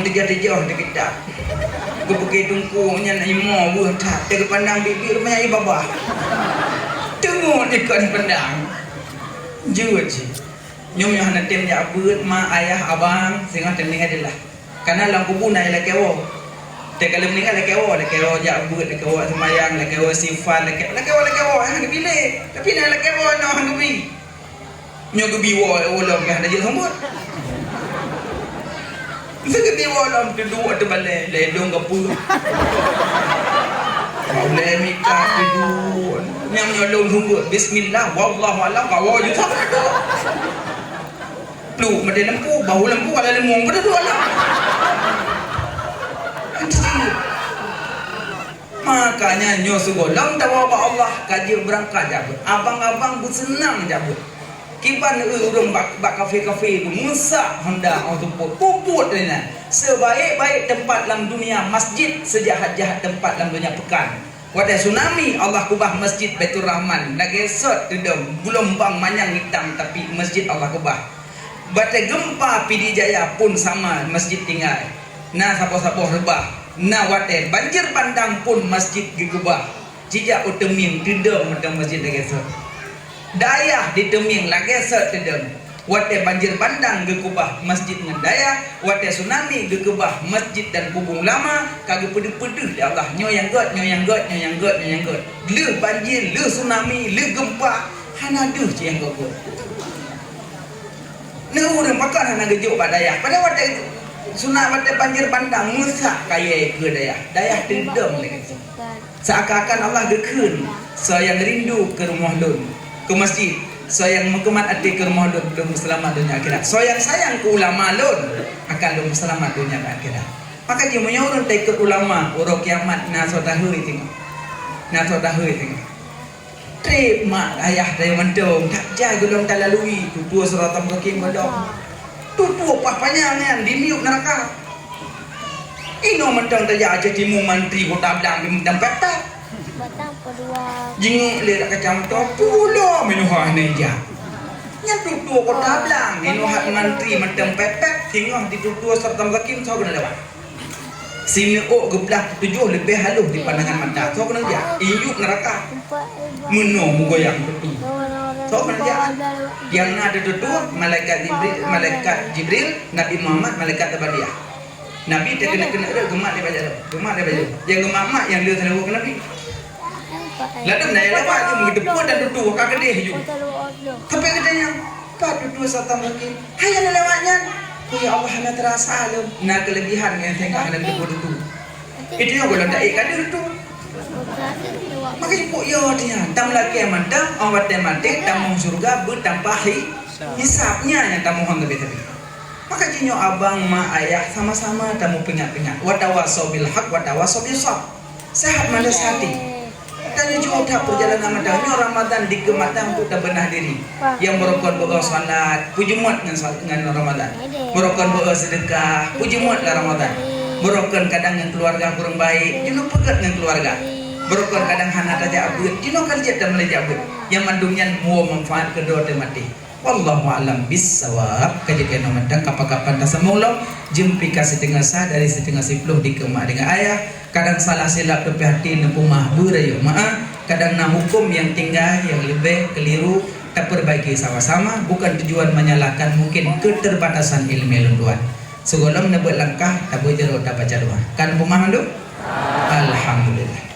tiga-tiga di kitab. Kebuki tungkunya nak imo buah tak. Tengok pandang bibir rumah ibu bapa. Tengok ikan pandang. Jujur je. Nyom yang hendak tem ya abut ma ayah abang sehingga tem ni adalah. Karena dalam kubur nak ialah kewo. Tak kalau meninggal lekewo ya abut lekewo semayang lekewo sifat lekewo hang dipilih. Tapi nak lekewo no hang dubi. Nyo dubi wo ulam yang ada je sambut. Segede walam tu dua tu balik ledong gapu. Boleh mika tu yang nyolong sungguh bismillah wallahu alam bawa je tak ada. Lu made lempu bau lempu ala lemung pada dua lah. Makanya nyo sugolam tawa Allah kaji berangkat jabut. Abang-abang bersenang jabut. Kiban urung bak kafe-kafe tu musa hendak untuk puput dia. Sebaik-baik tempat dalam dunia masjid, sejahat-jahat tempat dalam dunia pekan. Wadai tsunami Allah kubah masjid Baitur Rahman. Nagesot dedem gelombang manyang hitam tapi masjid Allah kubah. Batai gempa Pidi Jaya pun sama masjid tinggal. Nah sapoh-sapoh rebah. Nah wadai banjir bandang pun masjid gigubah. Jijak utemim dedem macam masjid nagesot. Dayah di teming lagi setedem. Wate banjir bandang gekubah masjid dengan dayah. Wate tsunami gekubah masjid dan kubung lama. Kagak pedih-pedih ya Allah. Nyoyang got. Le banjir, le tsunami, le gempa. Hana duh yang gogo. Nah orang makan hana gejuk pada dayah. Pada wate tsunami wate banjir bandang musak kaya ke dayah. Dayah dendam lagi. Seakan-akan Allah gekun. Saya rindu ke rumah lun. Ke masjid, sayang mengkemat hati ke rumah belum selamat dunia akhirat. Sayang ke ulama lun akan belum selamat dunia akhirat. Maka dia menyorong tak ikut ulama urut kiamat nasotahui tengok. trip mak ayah dari mendung tak jai gulung tak lalui tutua seratam kakim godong tutua papanya ngan dimiuk neraka ino mendung tak aja timu mantri kota belang di mendang petak batang kedua jingi lihat kacang to pulo minuhah neja yang tutua kota belang minuhah mantri mendang petak tinggal di tutua seratam kakim tahu kena lewat sini geblak 7 lebih halus di pandangan mata tahu kena dia iuk neraka meno mugoyang betul. So kerja yang ada dua malaikat Jibril, Nabi Muhammad, malaikat Abadiyah. Nabi dia kena ada gemak dia baca. Yang gemak mak yang dia selalu ke Nabi. Lalu naya lewat dia mengedepan dan dua kakak dia hidup. Tapi katanya, pak dua satu mungkin, hayal lewatnya. Oh ya Allah hanya terasa alam. Nah kelebihan yang tengah ada dua. Itu yang boleh tak ikan dia itu. Maka ibu yo dia tam lagi mandang awat dan mati tamu surga bertampahi hisapnya yang tamu hang lebih. Maka jinyo abang ma ayah sama-sama tamu pengat-pengat watawasobil hak watawasobil sab sehat manis hati. Tanya juga tak perjalanan madangnya Ramadan digematang untuk tak benah diri yang merokok berdoa salat puji muat dengan Ramadan merokok berdoa sedekah puji muat lah Ramadan merokok kadang yang keluarga kurang baik jinyo pegat dengan keluarga berokon kadang hana taja abud dino kerja dan meleja abud yang mandungnya mau manfaat kedua mati wallahu alam bisawab kajian nomandang kapan-kapan tasamullah jempi kasih setengah sah dari setengah 10 di kemak dengan ayah kadang salah silap tepi hati nepumah burayu maaf kadang nah hukum yang tinggal yang lebih keliru tak perbaiki sama-sama bukan tujuan menyalahkan mungkin keterbatasan ilmu lunduan segolong nebut langkah tak boleh jeruk tak baca doa kan pumah manduk alhamdulillah